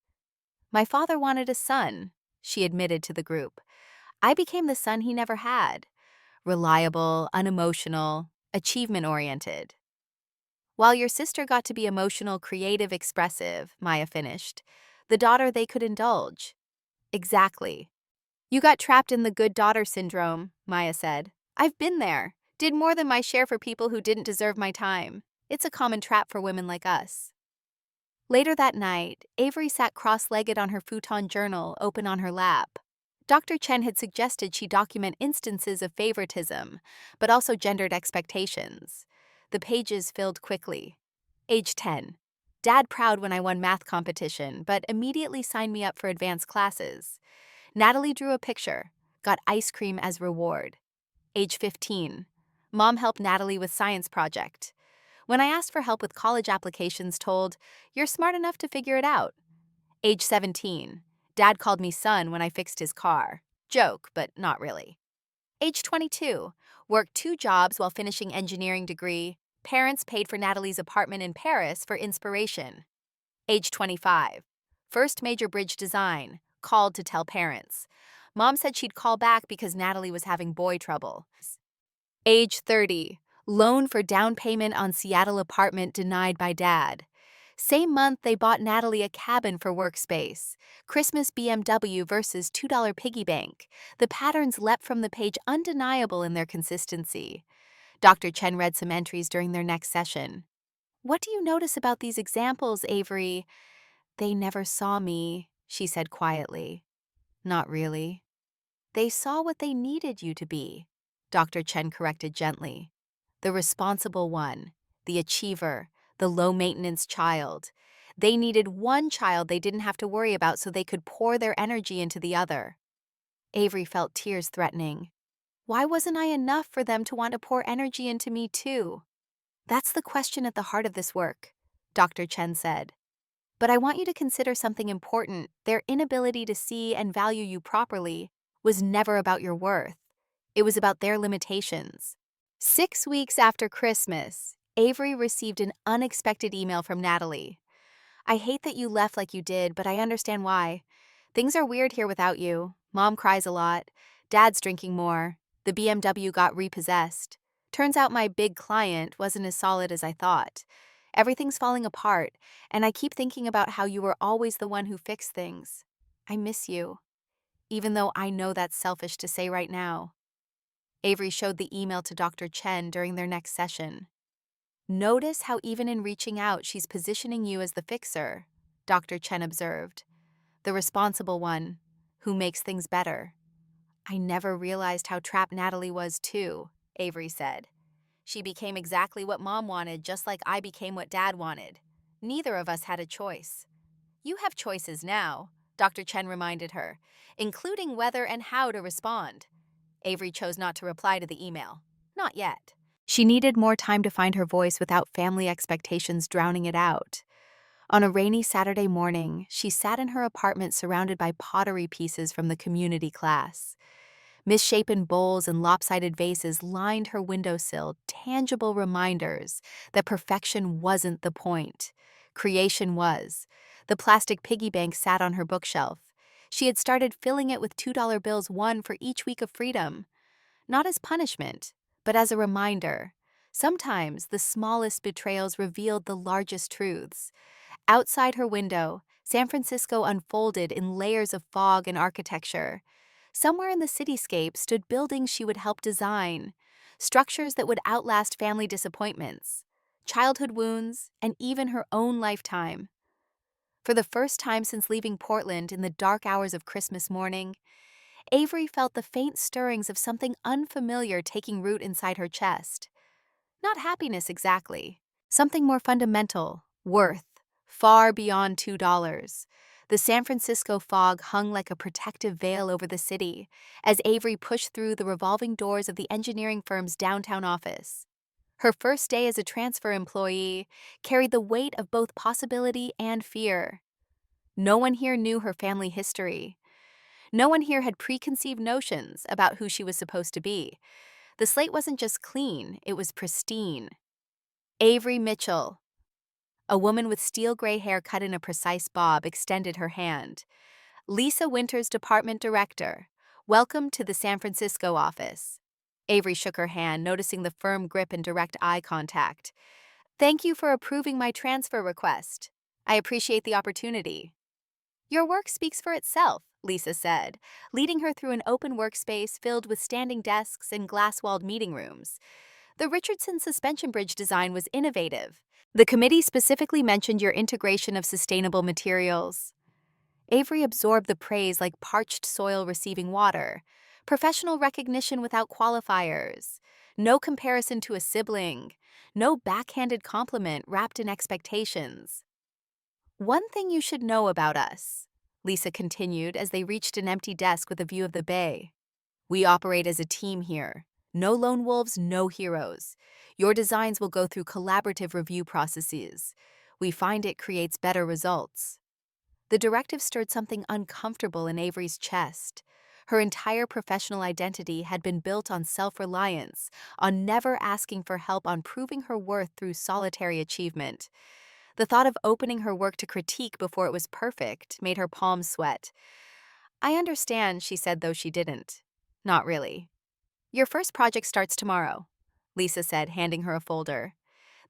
"My father wanted a son," she admitted to the group. "I became the son he never had. Reliable, unemotional, achievement-oriented." "While your sister got to be emotional, creative, expressive," Maya finished, "the daughter they could indulge." "Exactly. You got trapped in the good daughter syndrome," Maya said. "I've been there. Did more than my share for people who didn't deserve my time. It's a common trap for women like us." Later that night, Avery sat cross-legged on her futon journal open on her lap. Dr. Chen had suggested she document instances of favoritism, but also gendered expectations. The pages filled quickly. Age 10. Dad proud when I won math competition, but immediately signed me up for advanced classes. Natalie drew a picture, got ice cream as reward. Age 15. Mom helped Natalie with science project. When I asked for help with college applications, told, "You're smart enough to figure it out." Age 17. Dad called me son when I fixed his car. Joke, but not really. Age 22. Worked 2 jobs while finishing engineering degree. Parents paid for Natalie's apartment in Paris for inspiration. Age 25. First major bridge design. Called to tell parents. Mom said she'd call back because Natalie was having boy trouble. Age 30. Loan for down payment on Seattle apartment denied by dad. Same month, they bought Natalie a cabin for workspace. Christmas BMW versus $2 piggy bank. The patterns leapt from the page, undeniable in their consistency. Dr. Chen read some entries during their next session. "What do you notice about these examples, Avery?" "They never saw me," she said quietly. "Not really." "They saw what they needed you to be," Dr. Chen corrected gently. "The responsible one, the achiever, the low-maintenance child. They needed one child they didn't have to worry about so they could pour their energy into the other." Avery felt tears threatening. Why wasn't I enough for them to want to pour energy into me too? "That's the question at the heart of this work," Dr. Chen said. "But I want you to consider something important. Their inability to see and value you properly was never about your worth. It was about their limitations." 6 weeks after Christmas, Avery received an unexpected email from Natalie. "I hate that you left like you did, but I understand why. Things are weird here without you. Mom cries a lot. Dad's drinking more. The BMW got repossessed. Turns out my big client wasn't as solid as I thought. Everything's falling apart, and I keep thinking about how you were always the one who fixed things. I miss you, even though I know that's selfish to say right now." Avery showed the email to Dr. Chen during their next session. "Notice how even in reaching out, she's positioning you as the fixer," Dr. Chen observed. "The responsible one, who makes things better." "I never realized how trapped Natalie was too," Avery said. "She became exactly what Mom wanted, just like I became what Dad wanted. Neither of us had a choice." "You have choices now," Dr. Chen reminded her, "including whether and how to respond." Avery chose not to reply to the email. Not yet. She needed more time to find her voice without family expectations drowning it out. On a rainy Saturday morning, she sat in her apartment surrounded by pottery pieces from the community class. Misshapen bowls and lopsided vases lined her windowsill, tangible reminders that perfection wasn't the point. Creation was. The plastic piggy bank sat on her bookshelf. She had started filling it with $2 bills, one for each week of freedom. Not as punishment, but as a reminder. Sometimes the smallest betrayals revealed the largest truths. Outside her window, San Francisco unfolded in layers of fog and architecture. Somewhere in the cityscape stood buildings she would help design, structures that would outlast family disappointments, childhood wounds, and even her own lifetime. For the first time since leaving Portland in the dark hours of Christmas morning, Avery felt the faint stirrings of something unfamiliar taking root inside her chest. Not happiness exactly, something more fundamental, worth, far beyond $2. The San Francisco fog hung like a protective veil over the city as Avery pushed through the revolving doors of the engineering firm's downtown office. Her first day as a transfer employee carried the weight of both possibility and fear. No one here knew her family history. No one here had preconceived notions about who she was supposed to be. The slate wasn't just clean, it was pristine. Avery Mitchell. A woman with steel gray hair cut in a precise bob extended her hand. Lisa Winters, department director. Welcome to the San Francisco office. Avery shook her hand, noticing the firm grip and direct eye contact. Thank you for approving my transfer request. I appreciate the opportunity. Your work speaks for itself, Lisa said, leading her through an open workspace filled with standing desks and glass-walled meeting rooms. The Richardson suspension bridge design was innovative. The committee specifically mentioned your integration of sustainable materials. Avery absorbed the praise like parched soil receiving water. Professional recognition without qualifiers. No comparison to a sibling. No backhanded compliment wrapped in expectations. One thing you should know about us, Lisa continued as they reached an empty desk with a view of the bay. We operate as a team here. No lone wolves, no heroes. Your designs will go through collaborative review processes. We find it creates better results. The directive stirred something uncomfortable in Avery's chest. Her entire professional identity had been built on self-reliance, on never asking for help, on proving her worth through solitary achievement. The thought of opening her work to critique before it was perfect made her palms sweat. I understand, she said, though she didn't. Not really. Your first project starts tomorrow, Lisa said, handing her a folder.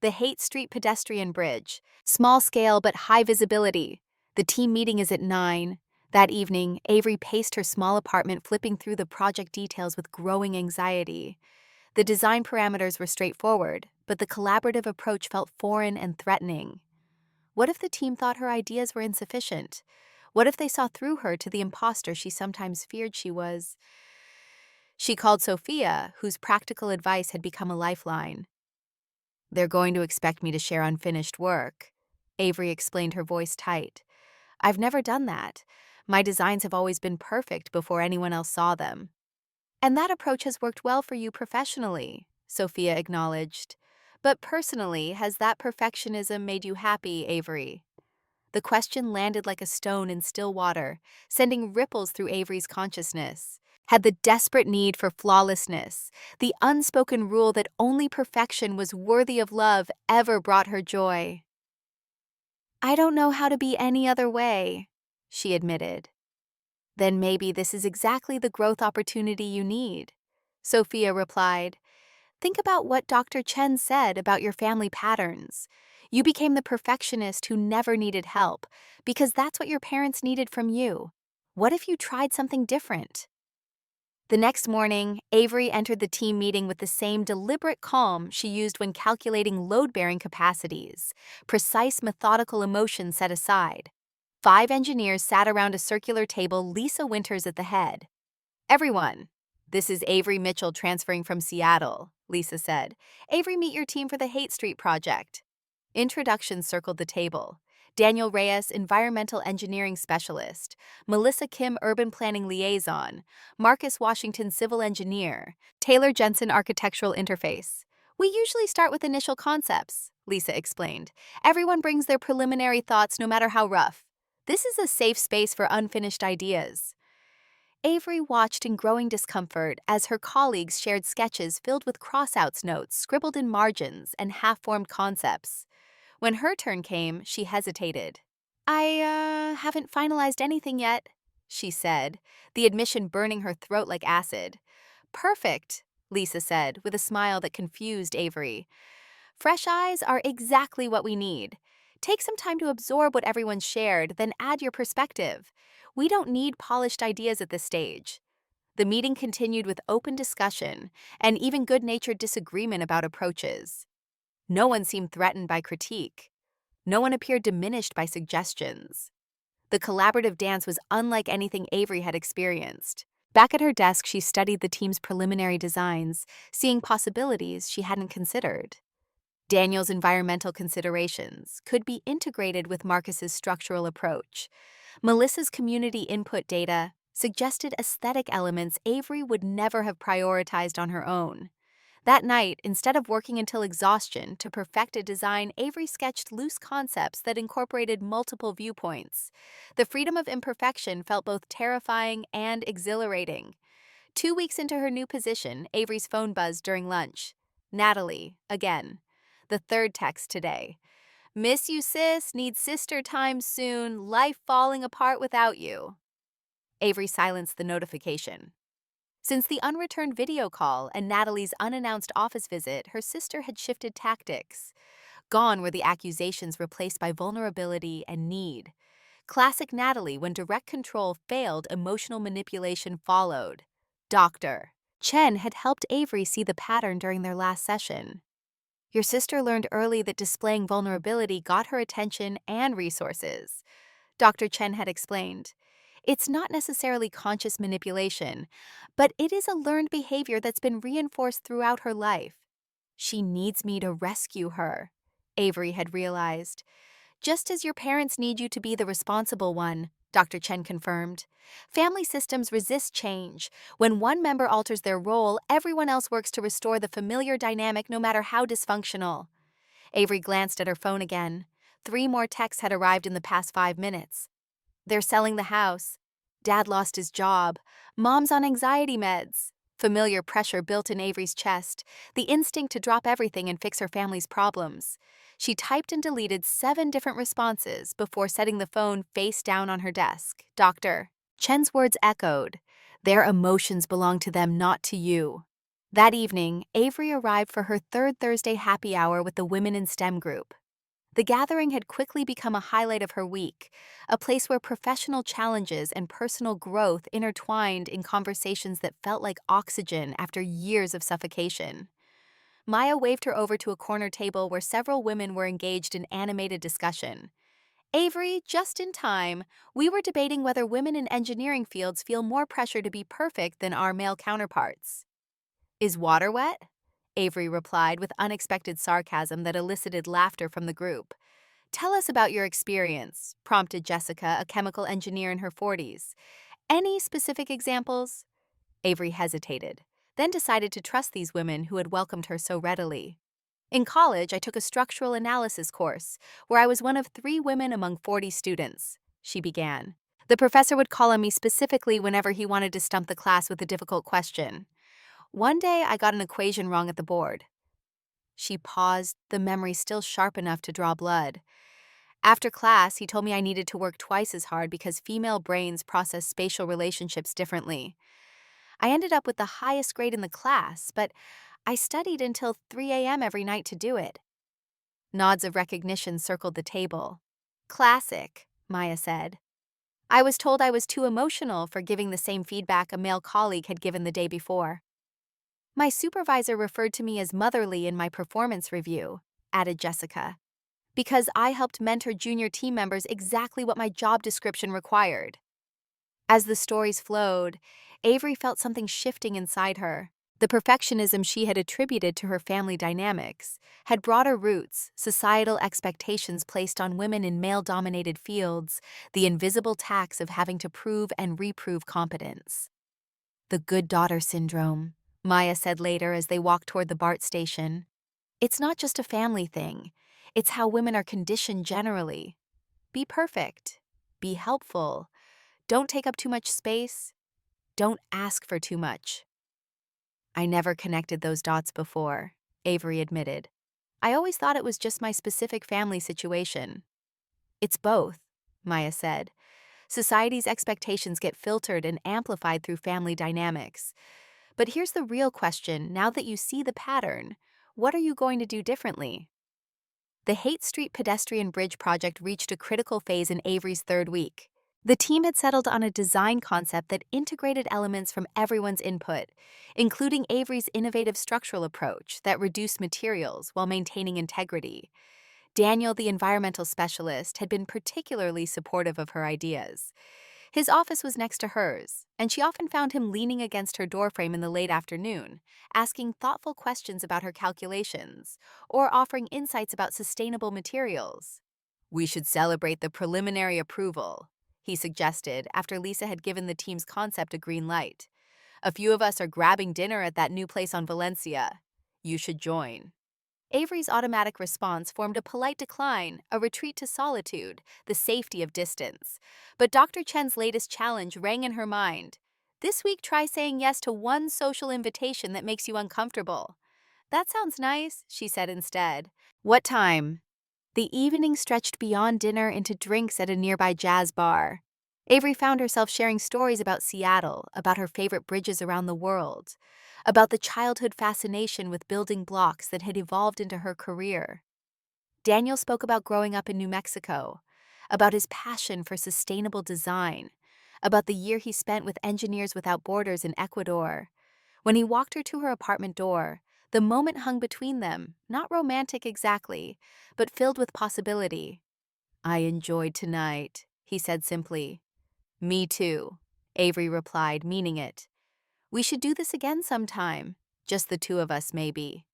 The Haight Street pedestrian bridge. Small scale but high visibility. The team meeting is at 9. That evening, Avery paced her small apartment, flipping through the project details with growing anxiety. The design parameters were straightforward, but the collaborative approach felt foreign and threatening. What if the team thought her ideas were insufficient? What if they saw through her to the imposter she sometimes feared she was? She called Sophia, whose practical advice had become a lifeline. They're going to expect me to share unfinished work, Avery explained, her voice tight. I've never done that. My designs have always been perfect before anyone else saw them. And that approach has worked well for you professionally, Sophia acknowledged. But personally, has that perfectionism made you happy, Avery? The question landed like a stone in still water, sending ripples through Avery's consciousness. Had the desperate need for flawlessness, the unspoken rule that only perfection was worthy of love, ever brought her joy? I don't know how to be any other way, she admitted. Then maybe this is exactly the growth opportunity you need, Sophia replied. Think about what Dr. Chen said about your family patterns. You became the perfectionist who never needed help because that's what your parents needed from you. What if you tried something different? The next morning, Avery entered the team meeting with the same deliberate calm she used when calculating load-bearing capacities, precise methodical emotion set aside. 5 engineers sat around a circular table, Lisa Winters at the head. Everyone, this is Avery Mitchell transferring from Seattle, Lisa said. Avery, meet your team for the Haight Street project. Introductions circled the table. Daniel Reyes, Environmental Engineering Specialist. Melissa Kim, Urban Planning Liaison. Marcus Washington, Civil Engineer. Taylor Jensen, Architectural Interface. We usually start with initial concepts, Lisa explained. Everyone brings their preliminary thoughts no matter how rough. This is a safe space for unfinished ideas. Avery watched in growing discomfort as her colleagues shared sketches filled with crossouts notes scribbled in margins and half-formed concepts. When her turn came, she hesitated. I haven't finalized anything yet, she said, the admission burning her throat like acid. Perfect, Lisa said, with a smile that confused Avery. Fresh eyes are exactly what we need. Take some time to absorb what everyone's shared, then add your perspective. We don't need polished ideas at this stage. The meeting continued with open discussion and even good-natured disagreement about approaches. No one seemed threatened by critique. No one appeared diminished by suggestions. The collaborative dance was unlike anything Avery had experienced. Back at her desk, she studied the team's preliminary designs, seeing possibilities she hadn't considered. Daniel's environmental considerations could be integrated with Marcus's structural approach. Melissa's community input data suggested aesthetic elements Avery would never have prioritized on her own. That night, instead of working until exhaustion to perfect a design, Avery sketched loose concepts that incorporated multiple viewpoints. The freedom of imperfection felt both terrifying and exhilarating. 2 weeks into her new position, Avery's phone buzzed during lunch. Natalie, again. The third text today. Miss you, sis. Need sister time soon. Life falling apart without you. Avery silenced the notification. Since the unreturned video call and Natalie's unannounced office visit, her sister had shifted tactics. Gone were the accusations replaced by vulnerability and need. Classic Natalie, when direct control failed, emotional manipulation followed. Dr. Chen had helped Avery see the pattern during their last session. Your sister learned early that displaying vulnerability got her attention and resources, Dr. Chen had explained. It's not necessarily conscious manipulation, but it is a learned behavior that's been reinforced throughout her life. She needs me to rescue her, Avery had realized. Just as your parents need you to be the responsible one, Dr. Chen confirmed. Family systems resist change. When one member alters their role, everyone else works to restore the familiar dynamic no matter how dysfunctional. Avery glanced at her phone again. 3 more texts had arrived in the past 5 minutes. They're selling the house. Dad lost his job. Mom's on anxiety meds. Familiar pressure built in Avery's chest, the instinct to drop everything and fix her family's problems. She typed and deleted 7 different responses before setting the phone face down on her desk. Dr. Chen's words echoed. Their emotions belong to them, not to you. That evening, Avery arrived for her 3rd Thursday happy hour with the Women in STEM group. The gathering had quickly become a highlight of her week, a place where professional challenges and personal growth intertwined in conversations that felt like oxygen after years of suffocation. Maya waved her over to a corner table where several women were engaged in animated discussion. Avery, just in time, we were debating whether women in engineering fields feel more pressure to be perfect than our male counterparts. Is water wet? Avery replied with unexpected sarcasm that elicited laughter from the group. Tell us about your experience, prompted Jessica, a chemical engineer in her 40s. Any specific examples? Avery hesitated, then decided to trust these women who had welcomed her so readily. In college, I took a structural analysis course, where I was one of 3 women among 40 students, she began. The professor would call on me specifically whenever he wanted to stump the class with a difficult question. One day, I got an equation wrong at the board. She paused, the memory still sharp enough to draw blood. After class, he told me I needed to work twice as hard because female brains process spatial relationships differently. I ended up with the highest grade in the class, but I studied until 3 a.m. every night to do it. Nods of recognition circled the table. Classic, Maya said. I was told I was too emotional for giving the same feedback a male colleague had given the day before. My supervisor referred to me as motherly in my performance review, added Jessica, because I helped mentor junior team members exactly what my job description required. As the stories flowed, Avery felt something shifting inside her. The perfectionism she had attributed to her family dynamics had broader roots, societal expectations placed on women in male-dominated fields, the invisible tax of having to prove and reprove competence. The good daughter syndrome, Maya said later as they walked toward the BART station. It's not just a family thing. It's how women are conditioned generally. Be perfect. Be helpful. Don't take up too much space. Don't ask for too much. I never connected those dots before, Avery admitted. I always thought it was just my specific family situation. It's both, Maya said. Society's expectations get filtered and amplified through family dynamics. But here's the real question: now that you see the pattern, what are you going to do differently? The Haight Street pedestrian bridge project reached a critical phase in Avery's third week. The team had settled on a design concept that integrated elements from everyone's input, including Avery's innovative structural approach that reduced materials while maintaining integrity. Daniel, the environmental specialist, had been particularly supportive of her ideas. His office was next to hers, and she often found him leaning against her doorframe in the late afternoon, asking thoughtful questions about her calculations, or offering insights about sustainable materials. We should celebrate the preliminary approval, he suggested after Lisa had given the team's concept a green light. A few of us are grabbing dinner at that new place on Valencia. You should join. Avery's automatic response formed a polite decline, a retreat to solitude, the safety of distance. But Dr. Chen's latest challenge rang in her mind. This week, try saying yes to one social invitation that makes you uncomfortable. That sounds nice, she said instead. What time? The evening stretched beyond dinner into drinks at a nearby jazz bar. Avery found herself sharing stories about Seattle, about her favorite bridges around the world, about the childhood fascination with building blocks that had evolved into her career. Daniel spoke about growing up in New Mexico, about his passion for sustainable design, about the year he spent with Engineers Without Borders in Ecuador. When he walked her to her apartment door, the moment hung between them, not romantic exactly, but filled with possibility. I enjoyed tonight, he said simply. Me too, Avery replied, meaning it. We should do this again sometime, just the two of us maybe.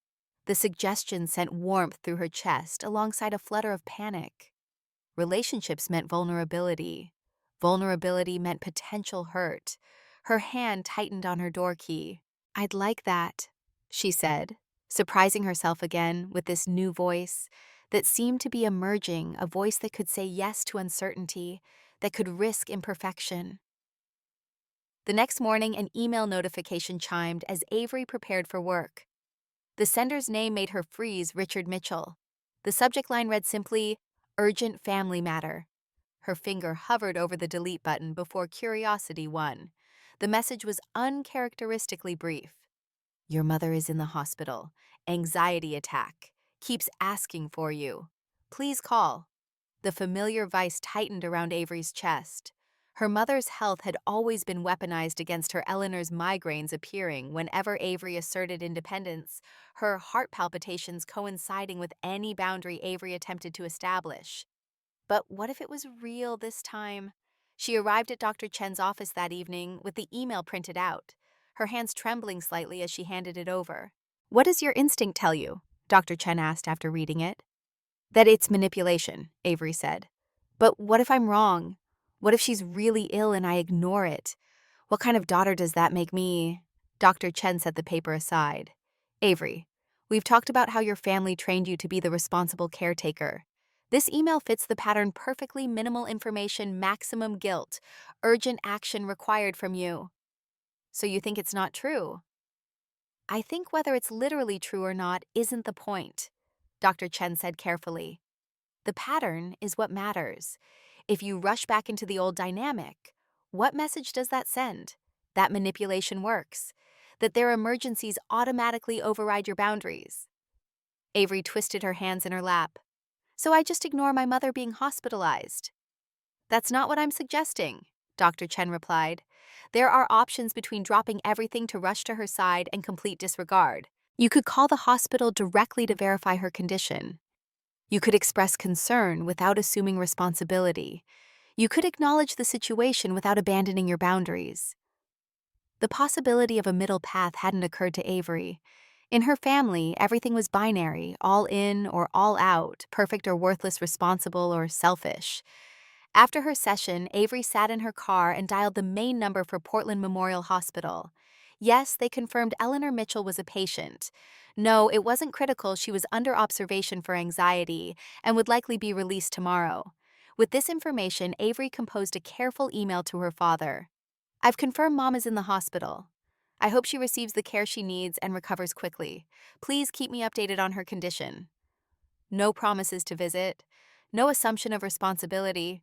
The suggestion sent warmth through her chest alongside a flutter of panic. Relationships meant vulnerability. Vulnerability meant potential hurt. Her hand tightened on her door key. I'd like that, she said, surprising herself again with this new voice that seemed to be emerging, a voice that could say yes to uncertainty, that could risk imperfection. The next morning, an email notification chimed as Avery prepared for work. The sender's name made her freeze, Richard Mitchell. The subject line read simply, Urgent Family Matter. Her finger hovered over the delete button before curiosity won. The message was uncharacteristically brief. Your mother is in the hospital. Anxiety attack. Keeps asking for you. Please call. The familiar vice tightened around Avery's chest. Her mother's health had always been weaponized against her Eleanor's migraines appearing whenever Avery asserted independence, her heart palpitations coinciding with any boundary Avery attempted to establish. But what if it was real this time? She arrived at Dr. Chen's office that evening with the email printed out, her hands trembling slightly as she handed it over. What does your instinct tell you? Dr. Chen asked after reading it. That it's manipulation, Avery said. But what if I'm wrong? What if she's really ill and I ignore it? What kind of daughter does that make me? Dr. Chen set the paper aside. Avery, we've talked about how your family trained you to be the responsible caretaker. This email fits the pattern perfectly: minimal information, maximum guilt, urgent action required from you. So you think it's not true? I think whether it's literally true or not isn't the point, Dr. Chen said carefully. The pattern is what matters. If you rush back into the old dynamic, what message does that send? That manipulation works, that their emergencies automatically override your boundaries. Avery twisted her hands in her lap. So I just ignore my mother being hospitalized. That's not what I'm suggesting, Dr. Chen replied. There are options between dropping everything to rush to her side and complete disregard. You could call the hospital directly to verify her condition. You could express concern without assuming responsibility. You could acknowledge the situation without abandoning your boundaries. The possibility of a middle path hadn't occurred to Avery. In her family, everything was binary, all in or all out, perfect or worthless, responsible or selfish. After her session, Avery sat in her car and dialed the main number for Portland Memorial Hospital. Yes, they confirmed Eleanor Mitchell was a patient. No, it wasn't critical, she was under observation for anxiety and would likely be released tomorrow. With this information, Avery composed a careful email to her father. I've confirmed Mom is in the hospital. I hope she receives the care she needs and recovers quickly. Please keep me updated on her condition. No promises to visit, no assumption of responsibility,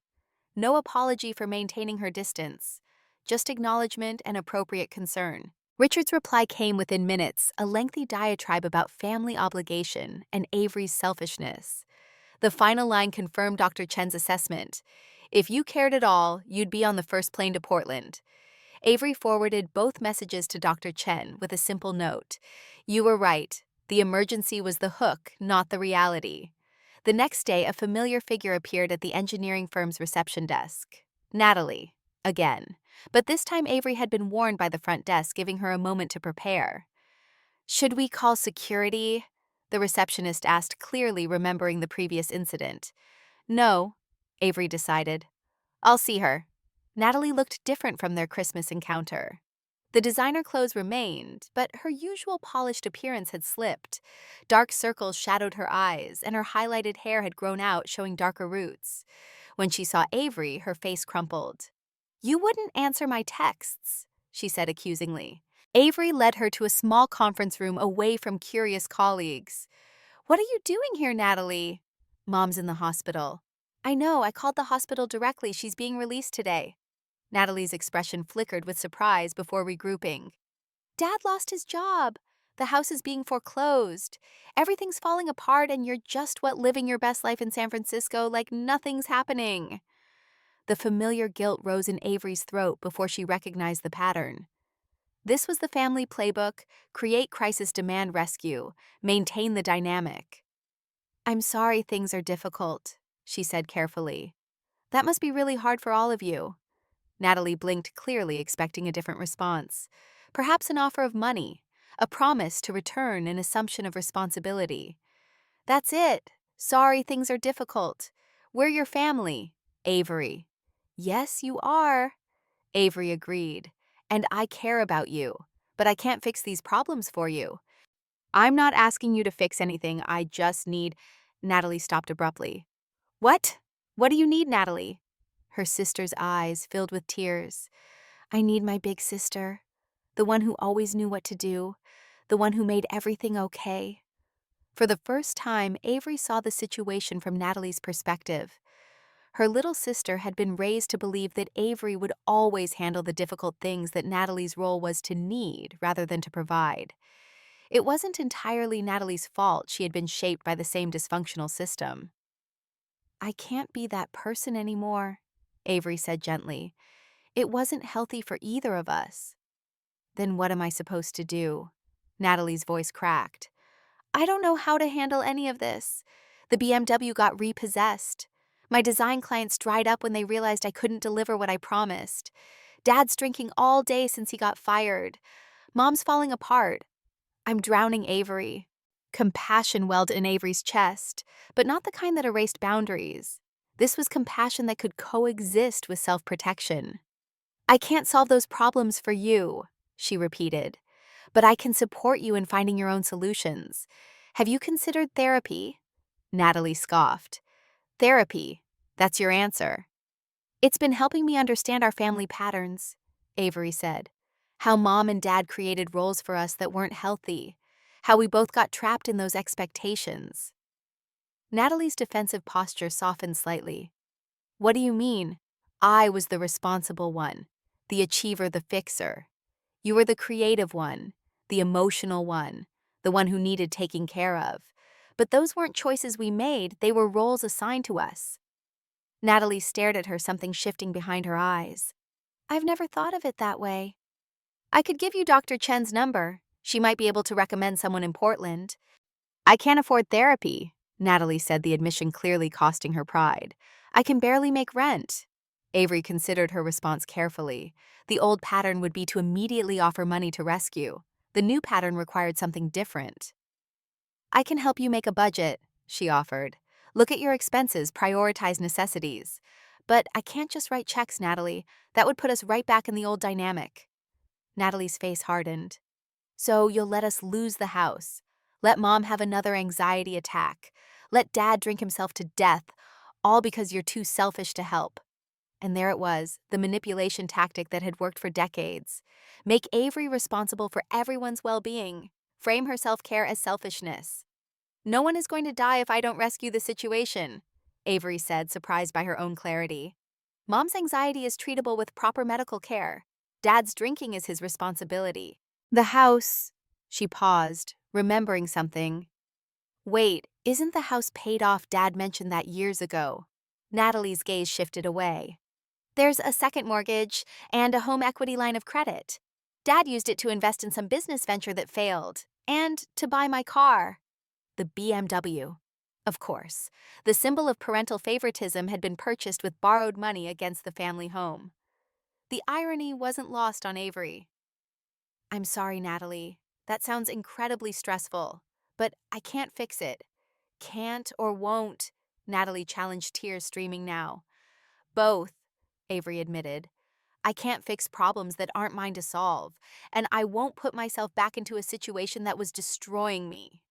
no apology for maintaining her distance, just acknowledgement and appropriate concern. Richard's reply came within minutes, a lengthy diatribe about family obligation and Avery's selfishness. The final line confirmed Dr. Chen's assessment. If you cared at all, you'd be on the first plane to Portland. Avery forwarded both messages to Dr. Chen with a simple note. You were right. The emergency was the hook, not the reality. The next day, a familiar figure appeared at the engineering firm's reception desk. Natalie. Again. But this time Avery had been warned by the front desk, giving her a moment to prepare. Should we call security? The receptionist asked, clearly remembering the previous incident. No, Avery decided. I'll see her. Natalie looked different from their Christmas encounter. The designer clothes remained, but her usual polished appearance had slipped. Dark circles shadowed her eyes, and her highlighted hair had grown out, showing darker roots. When she saw Avery, her face crumpled. You wouldn't answer my texts, she said accusingly. Avery led her to a small conference room away from curious colleagues. What are you doing here, Natalie? Mom's in the hospital. I know, I called the hospital directly. She's being released today. Natalie's expression flickered with surprise before regrouping. Dad lost his job. The house is being foreclosed. Everything's falling apart and you're just living your best life in San Francisco like nothing's happening. The familiar guilt rose in Avery's throat before she recognized the pattern. This was the family playbook: create crisis, demand rescue, maintain the dynamic. I'm sorry things are difficult, she said carefully. That must be really hard for all of you. Natalie blinked, clearly expecting a different response. Perhaps an offer of money, a promise to return, an assumption of responsibility. That's it. Sorry things are difficult. We're your family. Avery. Yes, you are. Avery agreed. And I care about you. But I can't fix these problems for you. I'm not asking you to fix anything. I just need... Natalie stopped abruptly. What? What do you need, Natalie? Her sister's eyes filled with tears. I need my big sister. The one who always knew what to do. The one who made everything okay. For the first time, Avery saw the situation from Natalie's perspective. Her little sister had been raised to believe that Avery would always handle the difficult things that Natalie's role was to need rather than to provide. It wasn't entirely Natalie's fault she had been shaped by the same dysfunctional system. I can't be that person anymore, Avery said gently. It wasn't healthy for either of us. Then what am I supposed to do? Natalie's voice cracked. I don't know how to handle any of this. The BMW got repossessed. My design clients dried up when they realized I couldn't deliver what I promised. Dad's drinking all day since he got fired. Mom's falling apart. I'm drowning Avery. Compassion welled in Avery's chest, but not the kind that erased boundaries. This was compassion that could coexist with self-protection. I can't solve those problems for you, she repeated, but I can support you in finding your own solutions. Have you considered therapy? Natalie scoffed. Therapy, that's your answer. It's been helping me understand our family patterns, Avery said. How Mom and Dad created roles for us that weren't healthy. How we both got trapped in those expectations. Natalie's defensive posture softened slightly. What do you mean? I was the responsible one, the achiever, the fixer. You were the creative one, the emotional one, the one who needed taking care of. But those weren't choices we made, they were roles assigned to us. Natalie stared at her, something shifting behind her eyes. I've never thought of it that way. I could give you Dr. Chen's number. She might be able to recommend someone in Portland. I can't afford therapy, Natalie said, the admission clearly costing her pride. I can barely make rent. Avery considered her response carefully. The old pattern would be to immediately offer money to rescue. The new pattern required something different. I can help you make a budget, she offered. Look at your expenses, prioritize necessities. But I can't just write checks, Natalie. That would put us right back in the old dynamic. Natalie's face hardened. So you'll let us lose the house. Let Mom have another anxiety attack. Let Dad drink himself to death, all because you're too selfish to help. And there it was, the manipulation tactic that had worked for decades. Make Avery responsible for everyone's well-being. Frame her self-care as selfishness. No one is going to die if I don't rescue the situation, Avery said, surprised by her own clarity. Mom's anxiety is treatable with proper medical care. Dad's drinking is his responsibility. The house… She paused, remembering something. Wait, isn't the house paid off? Dad mentioned that years ago. Natalie's gaze shifted away. There's a second mortgage and a home equity line of credit. Dad used it to invest in some business venture that failed, and to buy my car. The BMW. Of course, the symbol of parental favoritism had been purchased with borrowed money against the family home. The irony wasn't lost on Avery. I'm sorry, Natalie. That sounds incredibly stressful, but I can't fix it. Can't or won't, Natalie challenged, tears streaming now. Both, Avery admitted. I can't fix problems that aren't mine to solve, and I won't put myself back into a situation that was destroying me.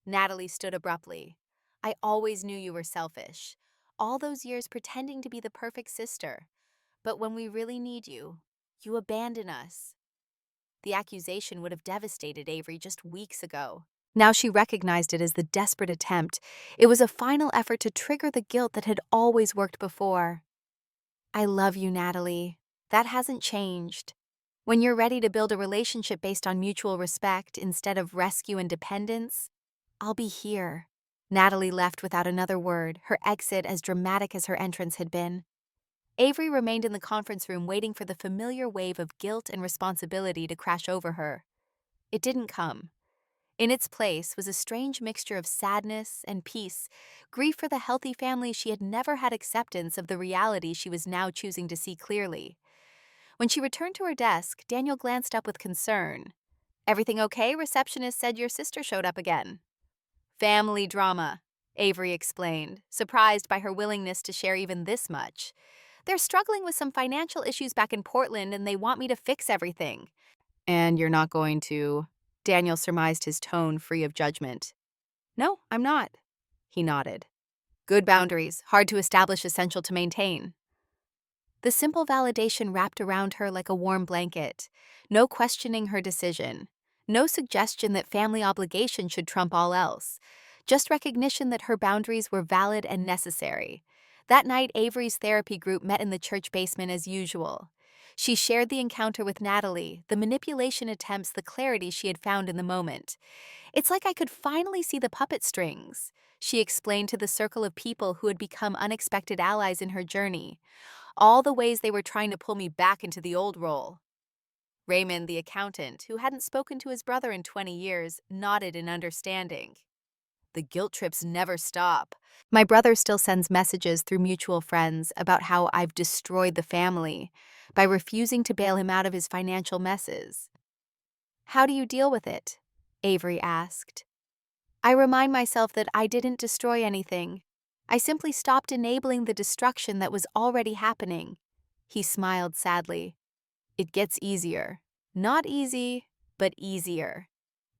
Natalie stood abruptly. I always knew you were selfish. All those years pretending to be the perfect sister. But when we really need you, you abandon us. The accusation would have devastated Avery just weeks ago. Now she recognized it as the desperate attempt. It was a final effort to trigger the guilt that had always worked before. I love you, Natalie. That hasn't changed. When you're ready to build a relationship based on mutual respect instead of rescue and dependence, I'll be here. Natalie left without another word, her exit as dramatic as her entrance had been. Avery remained in the conference room waiting for the familiar wave of guilt and responsibility to crash over her. It didn't come. In its place was a strange mixture of sadness and peace, grief for the healthy family she had never had, acceptance of the reality she was now choosing to see clearly. When she returned to her desk, Daniel glanced up with concern. Everything okay? Receptionist said your sister showed up again. Family drama, Avery explained, surprised by her willingness to share even this much. They're struggling with some financial issues back in Portland and they want me to fix everything. And you're not going to… Daniel surmised, his tone free of judgment. No, I'm not. He nodded. Good boundaries, hard to establish, essential to maintain. The simple validation wrapped around her like a warm blanket. No questioning her decision. No suggestion that family obligation should trump all else. Just recognition that her boundaries were valid and necessary. That night, Avery's therapy group met in the church basement as usual. She shared the encounter with Natalie, the manipulation attempts, the clarity she had found in the moment. It's like I could finally see the puppet strings, she explained to the circle of people who had become unexpected allies in her journey. All the ways they were trying to pull me back into the old role. Raymond, the accountant, who hadn't spoken to his brother in 20 years, nodded in understanding. The guilt trips never stop. My brother still sends messages through mutual friends about how I've destroyed the family by refusing to bail him out of his financial messes. How do you deal with it? Avery asked. I remind myself that I didn't destroy anything. I simply stopped enabling the destruction that was already happening. He smiled sadly. It gets easier. Not easy, but easier.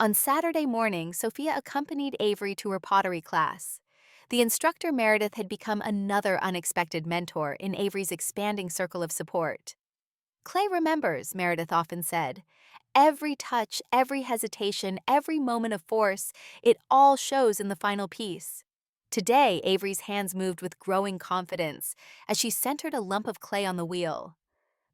On Saturday morning, Sophia accompanied Avery to her pottery class. The instructor, Meredith, had become another unexpected mentor in Avery's expanding circle of support. Clay remembers, Meredith often said. Every touch, every hesitation, every moment of force, it all shows in the final piece. Today, Avery's hands moved with growing confidence as she centered a lump of clay on the wheel.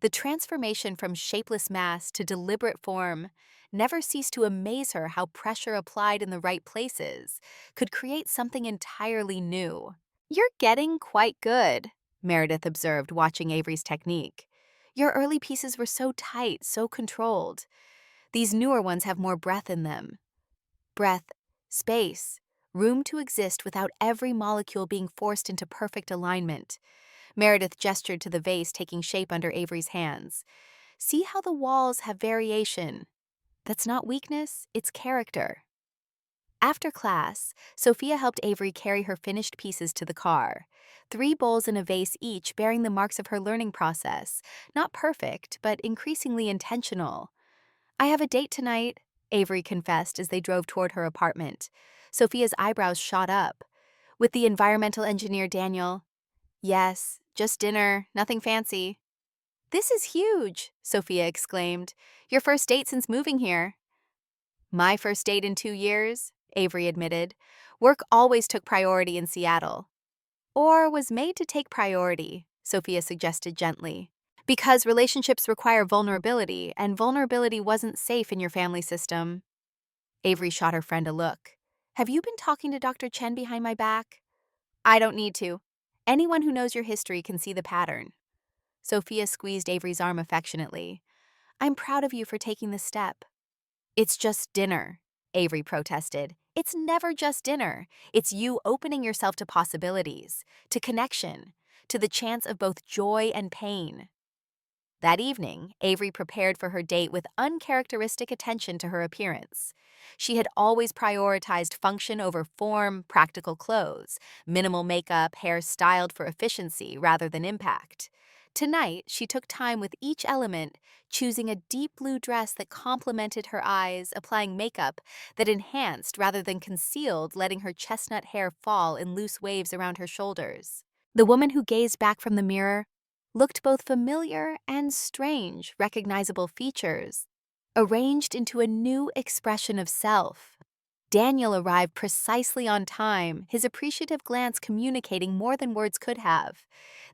The transformation from shapeless mass to deliberate form never ceased to amaze her. How pressure applied in the right places could create something entirely new. You're getting quite good, Meredith observed, watching Avery's technique. Your early pieces were so tight, so controlled. These newer ones have more breath in them. Breath, space, room to exist without every molecule being forced into perfect alignment. Meredith gestured to the vase taking shape under Avery's hands. See how the walls have variation. That's not weakness, it's character. After class, Sophia helped Avery carry her finished pieces to the car. 3 bowls and a vase each bearing the marks of her learning process. Not perfect, but increasingly intentional. I have a date tonight, Avery confessed as they drove toward her apartment. Sophia's eyebrows shot up. With the environmental engineer Daniel. Yes, just dinner, nothing fancy. This is huge, Sophia exclaimed. Your first date since moving here. My first date in 2 years, Avery admitted. Work always took priority in Seattle. Or was made to take priority, Sophia suggested gently. Because relationships require vulnerability, and vulnerability wasn't safe in your family system. Avery shot her friend a look. Have you been talking to Dr. Chen behind my back? I don't need to. Anyone who knows your history can see the pattern. Sophia squeezed Avery's arm affectionately. I'm proud of you for taking this step. It's just dinner, Avery protested. It's never just dinner. It's you opening yourself to possibilities, to connection, to the chance of both joy and pain. That evening, Avery prepared for her date with uncharacteristic attention to her appearance. She had always prioritized function over form, practical clothes, minimal makeup, hair styled for efficiency rather than impact. Tonight, she took time with each element, choosing a deep blue dress that complemented her eyes, applying makeup that enhanced rather than concealed, letting her chestnut hair fall in loose waves around her shoulders. The woman who gazed back from the mirror looked both familiar and strange, recognizable features, arranged into a new expression of self. Daniel arrived precisely on time, his appreciative glance communicating more than words could have.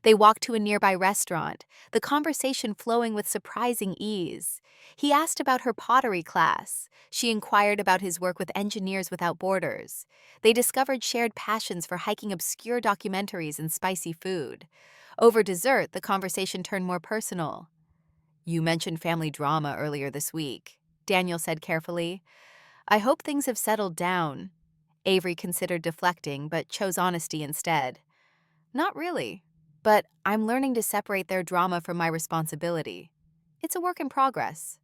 They walked to a nearby restaurant, the conversation flowing with surprising ease. He asked about her pottery class. She inquired about his work with Engineers Without Borders. They discovered shared passions for hiking obscure documentaries and spicy food. Over dessert, the conversation turned more personal. You mentioned family drama earlier this week, Daniel said carefully. I hope things have settled down. Avery considered deflecting, but chose honesty instead. Not really, but I'm learning to separate their drama from my responsibility. It's a work in progress.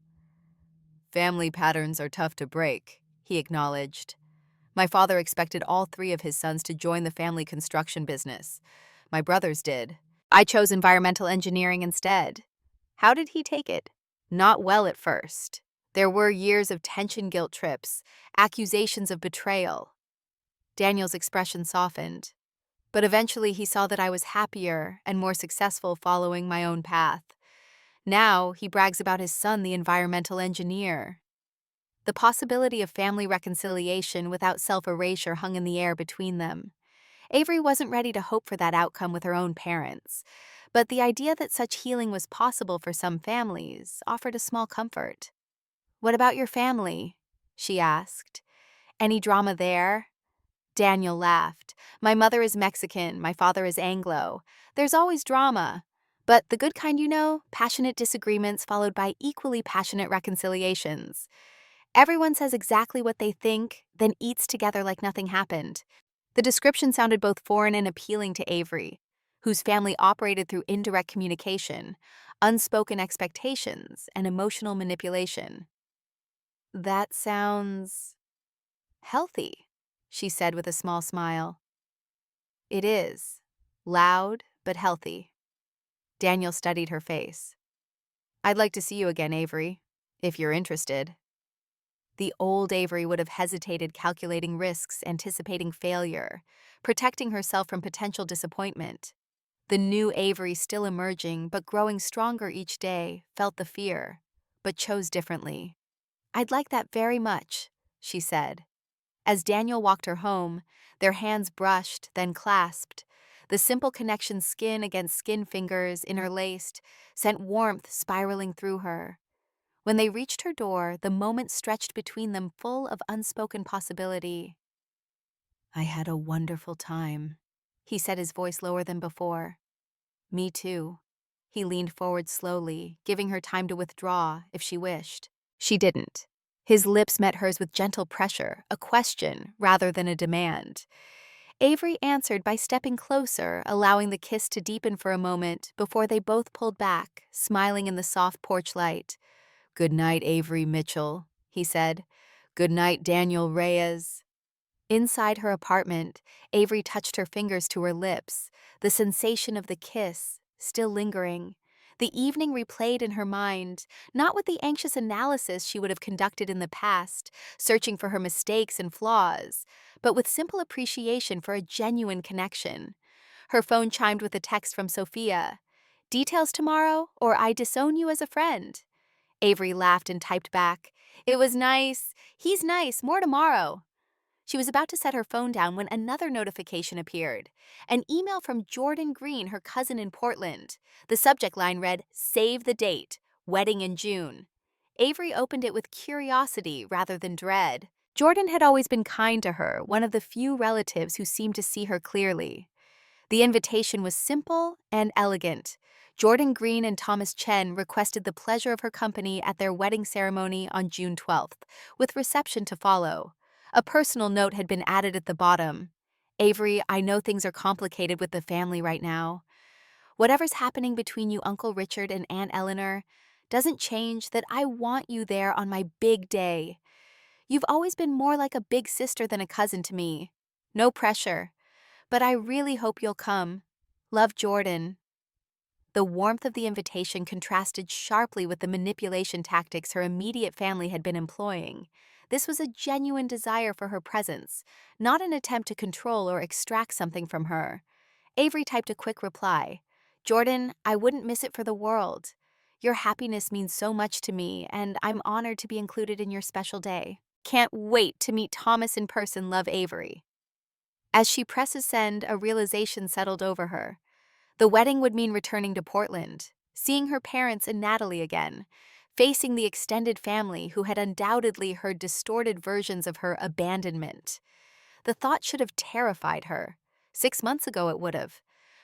Family patterns are tough to break, he acknowledged. My father expected all 3 of his sons to join the family construction business. My brothers did. I chose environmental engineering instead. How did he take it? Not well at first. There were years of tension guilt trips, accusations of betrayal. Daniel's expression softened. But eventually he saw that I was happier and more successful following my own path. Now he brags about his son, the environmental engineer. The possibility of family reconciliation without self-erasure hung in the air between them. Avery wasn't ready to hope for that outcome with her own parents, but the idea that such healing was possible for some families offered a small comfort. What about your family? She asked. Any drama there? Daniel laughed. My mother is Mexican, my father is Anglo. There's always drama. But the good kind, passionate disagreements followed by equally passionate reconciliations. Everyone says exactly what they think, then eats together like nothing happened. The description sounded both foreign and appealing to Avery, whose family operated through indirect communication, unspoken expectations, and emotional manipulation. That sounds healthy, she said with a small smile. It is. Loud, but healthy. Daniel studied her face. I'd like to see you again, Avery, if you're interested. The old Avery would have hesitated, calculating risks, anticipating failure, protecting herself from potential disappointment. The new Avery, still emerging but growing stronger each day, felt the fear, but chose differently. I'd like that very much, she said. As Daniel walked her home, their hands brushed, then clasped. The simple connection, skin against skin, fingers interlaced, sent warmth spiraling through her. When they reached her door, the moment stretched between them full of unspoken possibility. I had a wonderful time, he said, his voice lower than before. Me too. He leaned forward slowly, giving her time to withdraw if she wished. She didn't. His lips met hers with gentle pressure, a question rather than a demand. Avery answered by stepping closer, allowing the kiss to deepen for a moment before they both pulled back, smiling in the soft porch light. Good night, Avery Mitchell, he said. Good night, Daniel Reyes. Inside her apartment, Avery touched her fingers to her lips, the sensation of the kiss still lingering. The evening replayed in her mind, not with the anxious analysis she would have conducted in the past, searching for her mistakes and flaws, but with simple appreciation for a genuine connection. Her phone chimed with a text from Sophia. "Details tomorrow, or I disown you as a friend." Avery laughed and typed back, "It was nice. He's nice. More tomorrow." She was about to set her phone down when another notification appeared. An email from Jordan Green, her cousin in Portland. The subject line read, "Save the date. Wedding in June." Avery opened it with curiosity rather than dread. Jordan had always been kind to her, one of the few relatives who seemed to see her clearly. The invitation was simple and elegant. Jordan Green and Thomas Chen requested the pleasure of her company at their wedding ceremony on June 12th, with reception to follow. A personal note had been added at the bottom. "Avery, I know things are complicated with the family right now. Whatever's happening between you, Uncle Richard and Aunt Eleanor, doesn't change that I want you there on my big day. You've always been more like a big sister than a cousin to me. No pressure. But I really hope you'll come. Love, Jordan." The warmth of the invitation contrasted sharply with the manipulation tactics her immediate family had been employing. This was a genuine desire for her presence, not an attempt to control or extract something from her. Avery typed a quick reply. "Jordan, I wouldn't miss it for the world. Your happiness means so much to me, and I'm honored to be included in your special day. Can't wait to meet Thomas in person. Love, Avery." As she presses send, a realization settled over her. The wedding would mean returning to Portland, seeing her parents and Natalie again, facing the extended family who had undoubtedly heard distorted versions of her abandonment. The thought should have terrified her. 6 months ago it would have.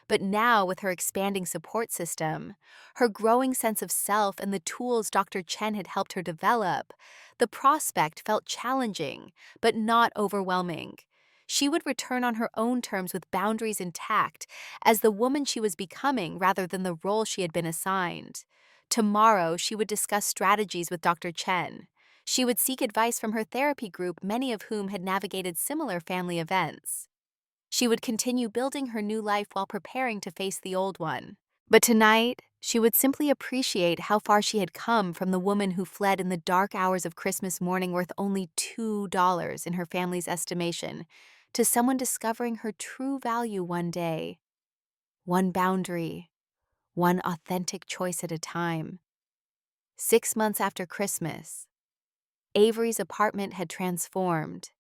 But now, with her expanding support system, her growing sense of self, and the tools Dr. Chen had helped her develop, the prospect felt challenging, but not overwhelming. She would return on her own terms with boundaries intact, as the woman she was becoming rather than the role she had been assigned. Tomorrow, she would discuss strategies with Dr. Chen. She would seek advice from her therapy group, many of whom had navigated similar family events. She would continue building her new life while preparing to face the old one. But tonight, she would simply appreciate how far she had come from the woman who fled in the dark hours of Christmas morning worth only $2 in her family's estimation, to someone discovering her true value one day. One boundary, one authentic choice at a time. 6 months after Christmas, Avery's apartment had transformed.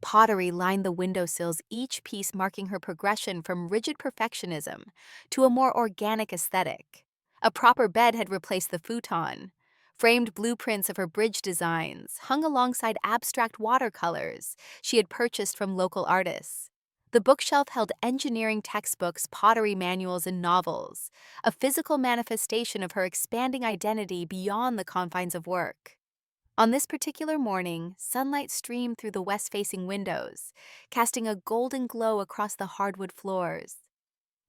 Pottery lined the windowsills, each piece marking her progression from rigid perfectionism to a more organic aesthetic. A proper bed had replaced the futon. Framed blueprints of her bridge designs hung alongside abstract watercolors she had purchased from local artists. The bookshelf held engineering textbooks, pottery manuals, and novels, a physical manifestation of her expanding identity beyond the confines of work. On this particular morning, sunlight streamed through the west-facing windows, casting a golden glow across the hardwood floors.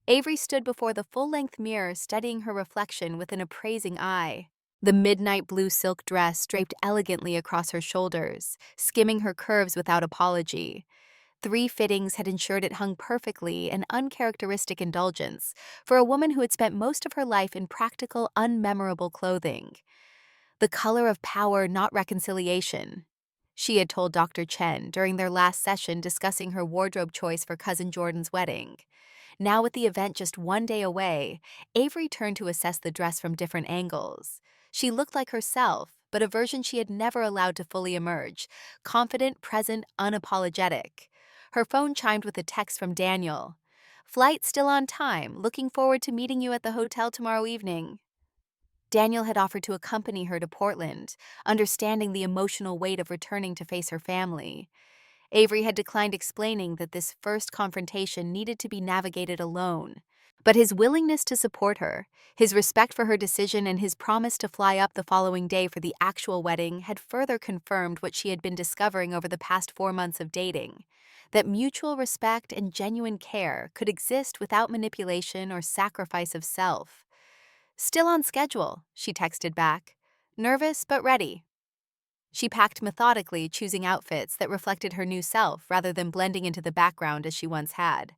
Avery stood before the full-length mirror, studying her reflection with an appraising eye. The midnight blue silk dress draped elegantly across her shoulders, skimming her curves without apology. 3 fittings had ensured it hung perfectly, an uncharacteristic indulgence for a woman who had spent most of her life in practical, unmemorable clothing. "The color of power, not reconciliation," she had told Dr. Chen during their last session discussing her wardrobe choice for cousin Jordan's wedding. Now, with the event just one day away, Avery turned to assess the dress from different angles. She looked like herself, but a version she had never allowed to fully emerge, confident, present, unapologetic. Her phone chimed with a text from Daniel. "Flight still on time. Looking forward to meeting you at the hotel tomorrow evening." Daniel had offered to accompany her to Portland, understanding the emotional weight of returning to face her family. Avery had declined explaining that this first confrontation needed to be navigated alone. But his willingness to support her, his respect for her decision, and his promise to fly up the following day for the actual wedding had further confirmed what she had been discovering over the past 4 months of dating: that mutual respect and genuine care could exist without manipulation or sacrifice of self. "Still on schedule," she texted back. "Nervous but ready." She packed methodically, choosing outfits that reflected her new self rather than blending into the background as she once had.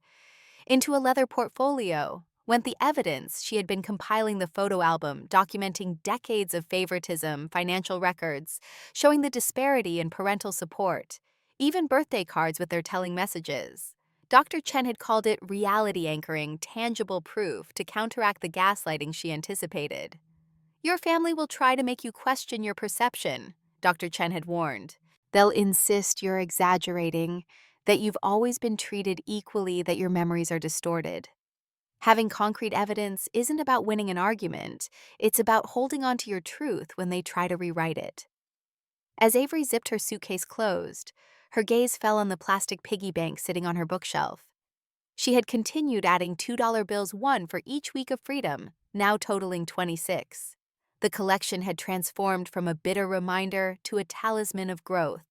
Into a leather portfolio went the evidence she had been compiling, the photo album documenting decades of favoritism, financial records, showing the disparity in parental support, even birthday cards with their telling messages. Dr. Chen had called it reality anchoring, tangible proof to counteract the gaslighting she anticipated. Your family will try to make you question your perception, Dr. Chen had warned. They'll insist you're exaggerating, that you've always been treated equally, that your memories are distorted. Having concrete evidence isn't about winning an argument, it's about holding on to your truth when they try to rewrite it. As Avery zipped her suitcase closed, her gaze fell on the plastic piggy bank sitting on her bookshelf. She had continued adding $2 bills, one for each week of freedom, now totaling 26. The collection had transformed from a bitter reminder to a talisman of growth.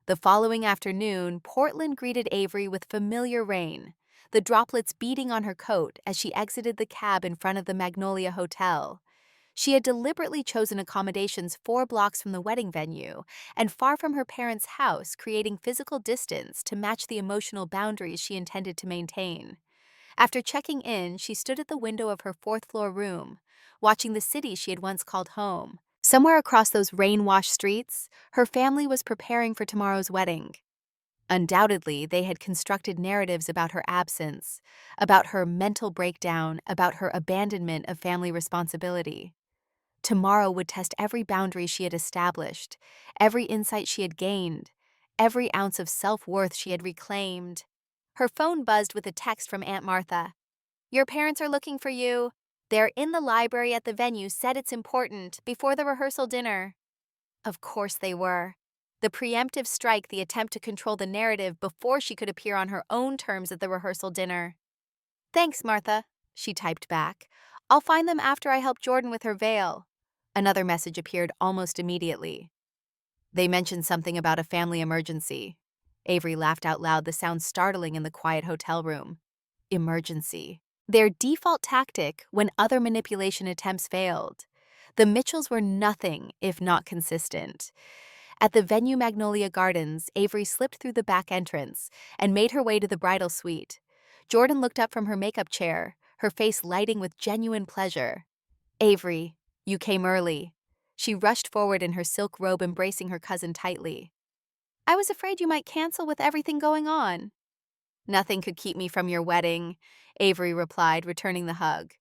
The following afternoon, Portland greeted Avery with familiar rain, the droplets beating on her coat as she exited the cab in front of the Magnolia Hotel. She had deliberately chosen accommodations 4 blocks from the wedding venue and far from her parents' house, creating physical distance to match the emotional boundaries she intended to maintain. After checking in, she stood at the window of her fourth-floor room, watching the city she had once called home. Somewhere across those rain-washed streets, her family was preparing for tomorrow's wedding. Undoubtedly, they had constructed narratives about her absence, about her mental breakdown, about her abandonment of family responsibility. Tomorrow would test every boundary she had established, every insight she had gained, every ounce of self-worth she had reclaimed. Her phone buzzed with a text from Aunt Martha. "Your parents are looking for you. They're in the library at the venue, said it's important, before the rehearsal dinner." Of course they were. The preemptive strike, the attempt to control the narrative before she could appear on her own terms at the rehearsal dinner. "Thanks, Martha," she typed back. "I'll find them after I help Jordan with her veil." Another message appeared almost immediately. They mentioned something about a family emergency. Avery laughed out loud, the sound startling in the quiet hotel room. Emergency. Their default tactic when other manipulation attempts failed. The Mitchells were nothing if not consistent. At the venue Magnolia Gardens, Avery slipped through the back entrance and made her way to the bridal suite. Jordan looked up from her makeup chair, her face lighting with genuine pleasure. "Avery, you came early." She rushed forward in her silk robe, embracing her cousin tightly. "I was afraid you might cancel with everything going on." "Nothing could keep me from your wedding," Avery replied, returning the hug.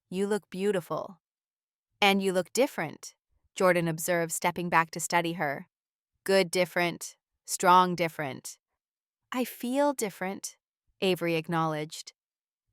"You look beautiful." "And you look different," Jordan observed, stepping back to study her. "Good different, strong different." "I feel different," Avery acknowledged.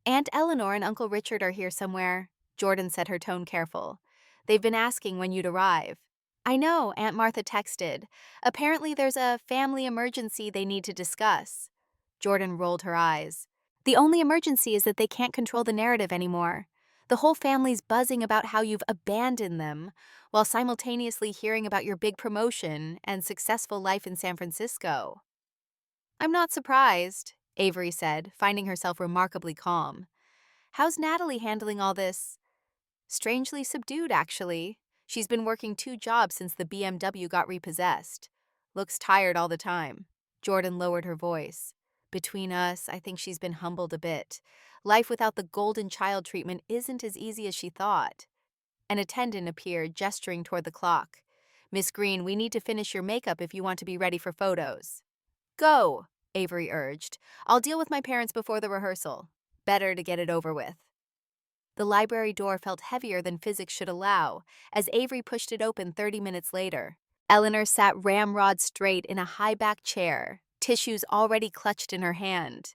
"Aunt Eleanor and Uncle Richard are here somewhere," Jordan said, her tone careful. "They've been asking when you'd arrive." "I know," Aunt Martha texted. "Apparently there's a family emergency they need to discuss." Jordan rolled her eyes. "The only emergency is that they can't control the narrative anymore. The whole family's buzzing about how you've abandoned them, while simultaneously hearing about your big promotion and successful life in San Francisco." "I'm not surprised," Avery said, finding herself remarkably calm. "How's Natalie handling all this?" "Strangely subdued, actually. She's been working 2 jobs since the BMW got repossessed. Looks tired all the time." Jordan lowered her voice. "Between us, I think she's been humbled a bit. Life without the golden child treatment isn't as easy as she thought." An attendant appeared, gesturing toward the clock. "Miss Green, we need to finish your makeup if you want to be ready for photos." "Go," Avery urged. "I'll deal with my parents before the rehearsal. Better to get it over with." The library door felt heavier than physics should allow as Avery pushed it open 30 minutes later. Eleanor sat ramrod straight in a high-back chair, tissues already clutched in her hand.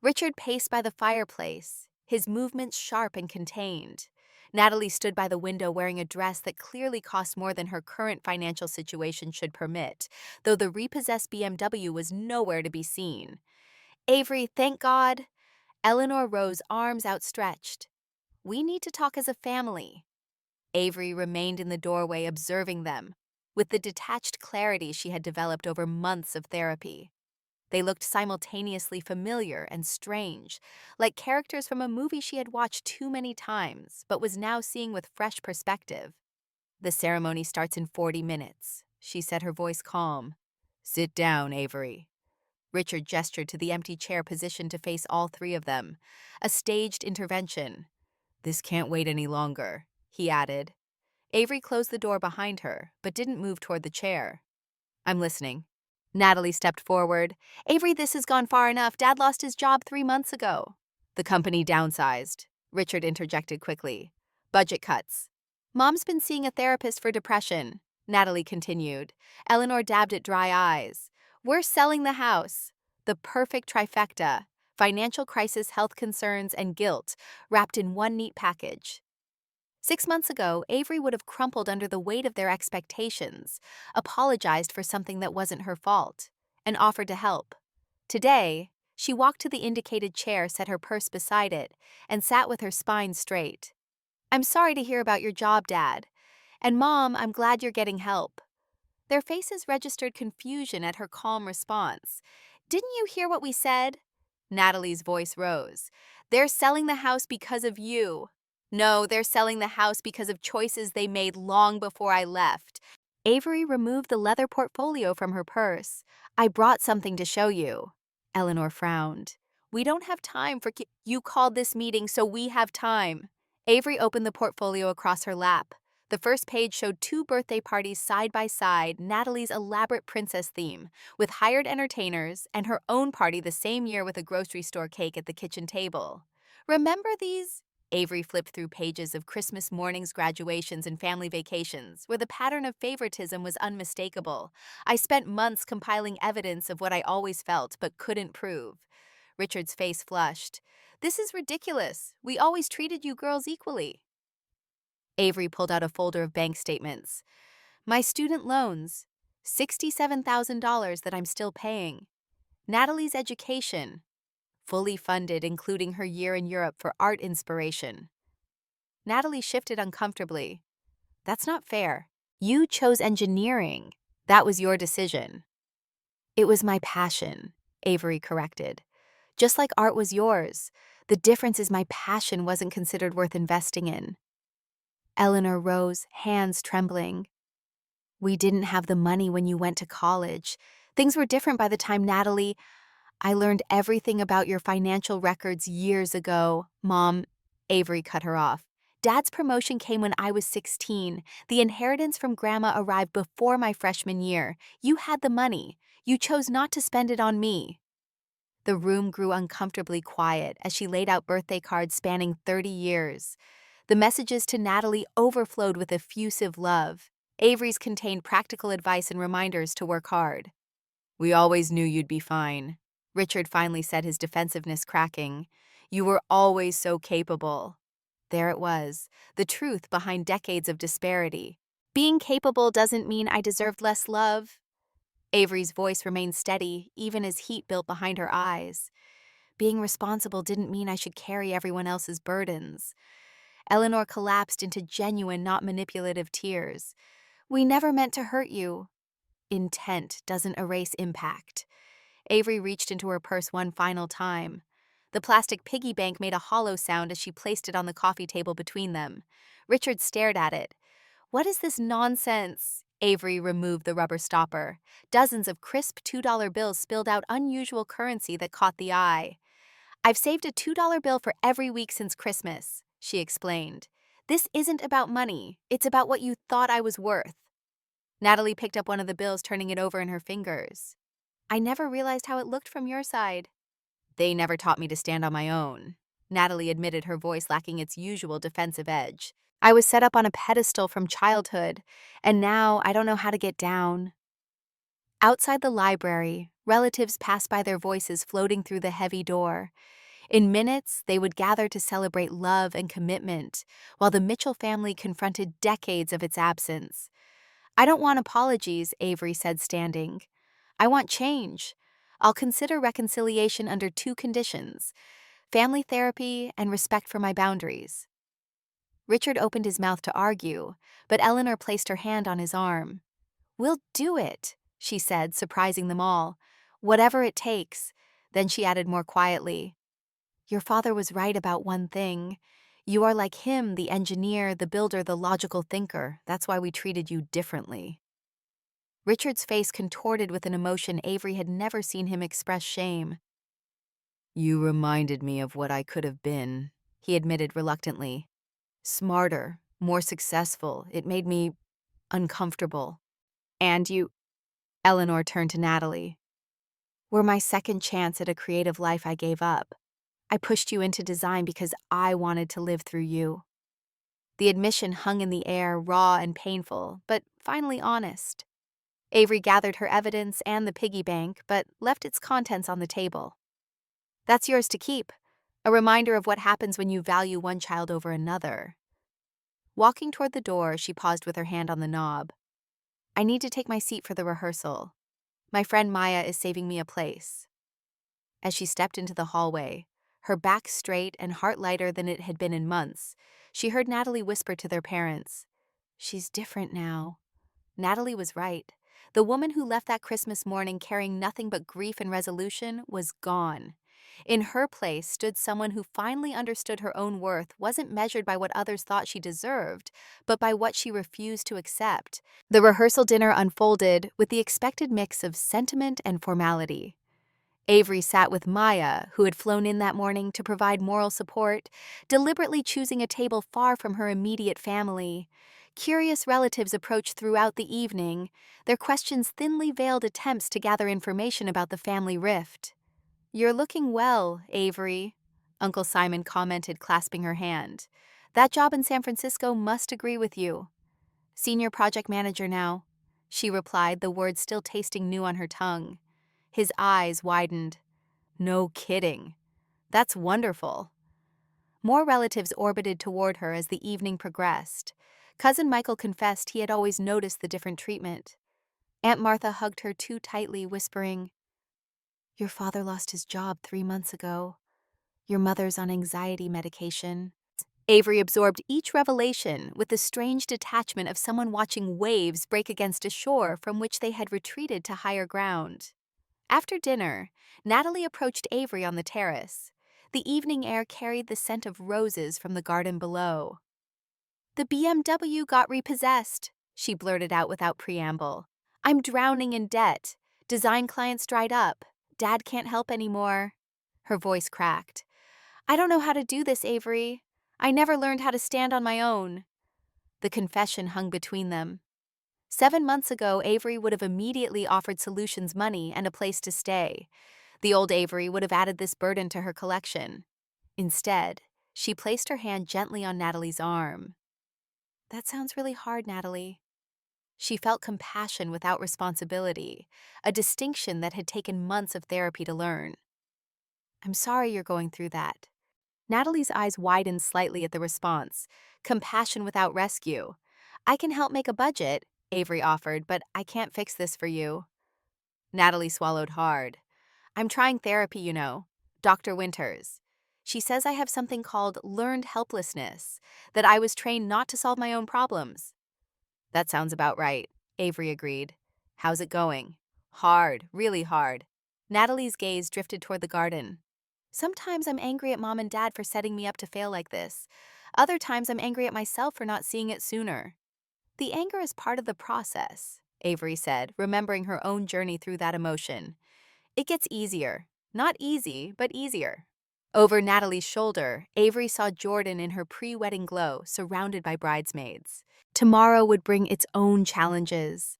Richard paced by the fireplace, his movements sharp and contained. Natalie stood by the window wearing a dress that clearly cost more than her current financial situation should permit, though the repossessed BMW was nowhere to be seen. "Avery, thank God." Eleanor rose, arms outstretched. "We need to talk as a family." Avery remained in the doorway, observing them, with the detached clarity she had developed over months of therapy. They looked simultaneously familiar and strange, like characters from a movie she had watched too many times, but was now seeing with fresh perspective. "The ceremony starts in 40 minutes, she said, her voice calm. Sit down, Avery. Richard gestured to the empty chair positioned to face all three of them. A staged intervention. This can't wait any longer, he added. Avery closed the door behind her, but didn't move toward the chair. I'm listening. Natalie stepped forward. Avery, this has gone far enough. Dad lost his job 3 months ago. The company downsized. Richard interjected quickly. Budget cuts. Mom's been seeing a therapist for depression, Natalie continued. Eleanor dabbed at dry eyes. We're selling the house. The perfect trifecta. Financial crisis, health concerns, and guilt, wrapped in one neat package. 6 months ago, Avery would have crumpled under the weight of their expectations, apologized for something that wasn't her fault, and offered to help. Today, she walked to the indicated chair, set her purse beside it, and sat with her spine straight. I'm sorry to hear about your job, Dad. And Mom, I'm glad you're getting help. Their faces registered confusion at her calm response. Didn't you hear what we said? Natalie's voice rose. They're selling the house because of you. No, they're selling the house because of choices they made long before I left. Avery removed the leather portfolio from her purse. I brought something to show you. Eleanor frowned. We don't have time for you called this meeting, so we have time. Avery opened the portfolio across her lap. The first page showed 2 birthday parties side by side, Natalie's elaborate princess theme, with hired entertainers, and her own party the same year with a grocery store cake at the kitchen table. Remember these? Avery flipped through pages of Christmas mornings, graduations, and family vacations, where the pattern of favoritism was unmistakable. I spent months compiling evidence of what I always felt but couldn't prove. Richard's face flushed. This is ridiculous. We always treated you girls equally. Avery pulled out a folder of bank statements. My student loans, $67,000 that I'm still paying. Natalie's education, fully funded, including her year in Europe for art inspiration. Natalie shifted uncomfortably. That's not fair. You chose engineering. That was your decision. It was my passion, Avery corrected. Just like art was yours. The difference is my passion wasn't considered worth investing in. Eleanor rose, hands trembling. We didn't have the money when you went to college. Things were different by the time Natalie... I learned everything about your financial records years ago, Mom. Avery cut her off. Dad's promotion came when I was 16. The inheritance from Grandma arrived before my freshman year. You had the money. You chose not to spend it on me. The room grew uncomfortably quiet as she laid out birthday cards spanning 30 years. The messages to Natalie overflowed with effusive love. Avery's contained practical advice and reminders to work hard. We always knew you'd be fine, Richard finally said, his defensiveness cracking. You were always so capable. There it was, the truth behind decades of disparity. Being capable doesn't mean I deserved less love. Avery's voice remained steady, even as heat built behind her eyes. Being responsible didn't mean I should carry everyone else's burdens. Eleanor collapsed into genuine, not manipulative tears. We never meant to hurt you. Intent doesn't erase impact. Avery reached into her purse one final time. The plastic piggy bank made a hollow sound as she placed it on the coffee table between them. Richard stared at it. What is this nonsense? Avery removed the rubber stopper. Dozens of crisp $2 bills spilled out unusual currency that caught the eye. I've saved a $2 bill for every week since Christmas, she explained. This isn't about money. It's about what you thought I was worth. Natalie picked up one of the bills, turning it over in her fingers. I never realized how it looked from your side. They never taught me to stand on my own, Natalie admitted, her voice lacking its usual defensive edge. I was set up on a pedestal from childhood, and now I don't know how to get down. Outside the library, relatives passed by, their voices floating through the heavy door. In minutes, they would gather to celebrate love and commitment, while the Mitchell family confronted decades of its absence. I don't want apologies, Avery said, standing. I want change. I'll consider reconciliation under 2 conditions: family therapy and respect for my boundaries. Richard opened his mouth to argue, but Eleanor placed her hand on his arm. We'll do it, she said, surprising them all. Whatever it takes. Then she added more quietly, your father was right about one thing. You are like him, the engineer, the builder, the logical thinker. That's why we treated you differently. Richard's face contorted with an emotion Avery had never seen him express: shame. You reminded me of what I could have been, He admitted reluctantly. smarter, more successful. It made me uncomfortable. And you, Eleanor turned to Natalie, were my second chance at a creative life I gave up. I pushed you into design because I wanted to live through you. The admission hung in the air, raw and painful, but finally honest. Avery gathered her evidence and the piggy bank, but left its contents on the table. That's yours to keep, a reminder of what happens when you value one child over another. Walking toward the door, she paused with her hand on the knob. I need to take my seat for the rehearsal. My friend Maya is saving me a place. As she stepped into the hallway, her back straight and heart lighter than it had been in months, she heard Natalie whisper to their parents, "She's different now." Natalie was right. The woman who left that Christmas morning carrying nothing but grief and resolution was gone. In her place stood someone who finally understood her own worth wasn't measured by what others thought she deserved, but by what she refused to accept. The rehearsal dinner unfolded with the expected mix of sentiment and formality. Avery sat with Maya, who had flown in that morning to provide moral support, deliberately choosing a table far from her immediate family. Curious relatives approached throughout the evening, their questions thinly veiled attempts to gather information about the family rift. "You're looking well, Avery," Uncle Simon commented, clasping her hand. "That job in San Francisco must agree with you." "Senior project manager now," she replied, the words still tasting new on her tongue. His eyes widened. "No kidding. That's wonderful." More relatives orbited toward her as the evening progressed. Cousin Michael confessed he had always noticed the different treatment. Aunt Martha hugged her too tightly, whispering, "Your father lost his job 3 months ago. Your mother's on anxiety medication." Avery absorbed each revelation with the strange detachment of someone watching waves break against a shore from which they had retreated to higher ground. After dinner, Natalie approached Avery on the terrace. The evening air carried the scent of roses from the garden below. "The BMW got repossessed," she blurted out without preamble. "I'm drowning in debt. Design clients dried up. Dad can't help anymore." Her voice cracked. "I don't know how to do this, Avery. I never learned how to stand on my own." The confession hung between them. 7 months ago, Avery would have immediately offered Solutions money and a place to stay. The old Avery would have added this burden to her collection. Instead, she placed her hand gently on Natalie's arm. "That sounds really hard, Natalie." She felt compassion without responsibility, a distinction that had taken months of therapy to learn. "I'm sorry you're going through that." Natalie's eyes widened slightly at the response. Compassion without rescue. "I can help make a budget," Avery offered, "but I can't fix this for you." Natalie swallowed hard. "I'm trying therapy, you know. Dr. Winters. She says I have something called learned helplessness, that I was trained not to solve my own problems." "That sounds about right," Avery agreed. "How's it going?" "Hard, really hard." Natalie's gaze drifted toward the garden. "Sometimes I'm angry at Mom and Dad for setting me up to fail like this. Other times I'm angry at myself for not seeing it sooner." "The anger is part of the process," Avery said, remembering her own journey through that emotion. "It gets easier. Not easy, but easier." Over Natalie's shoulder, Avery saw Jordan in her pre-wedding glow, surrounded by bridesmaids. Tomorrow would bring its own challenges.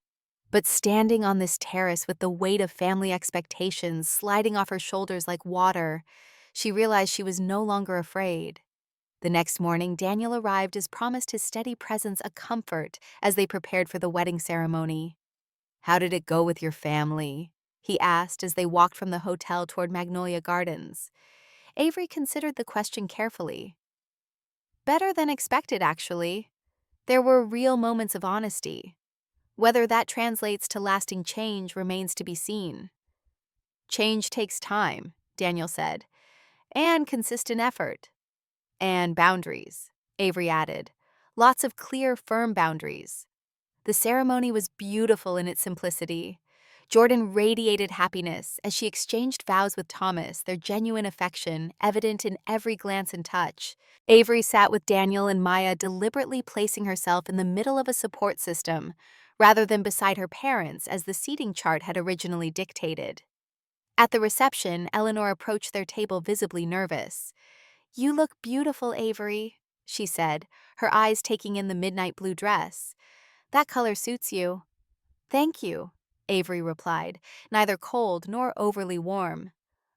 But standing on this terrace with the weight of family expectations sliding off her shoulders like water, she realized she was no longer afraid. The next morning, Daniel arrived as promised, his steady presence a comfort as they prepared for the wedding ceremony. "How did it go with your family?" he asked as they walked from the hotel toward Magnolia Gardens. Avery considered the question carefully. "Better than expected, actually. There were real moments of honesty. Whether that translates to lasting change remains to be seen." "Change takes time," Daniel said, "and consistent effort. And boundaries," Avery added. "Lots of clear, firm boundaries." The ceremony was beautiful in its simplicity. Jordan radiated happiness as she exchanged vows with Thomas, their genuine affection evident in every glance and touch. Avery sat with Daniel and Maya, deliberately placing herself in the middle of a support system, rather than beside her parents as the seating chart had originally dictated. At the reception, Eleanor approached their table visibly nervous. "You look beautiful, Avery," she said, her eyes taking in the midnight blue dress. "That color suits you." "Thank you," Avery replied, neither cold nor overly warm.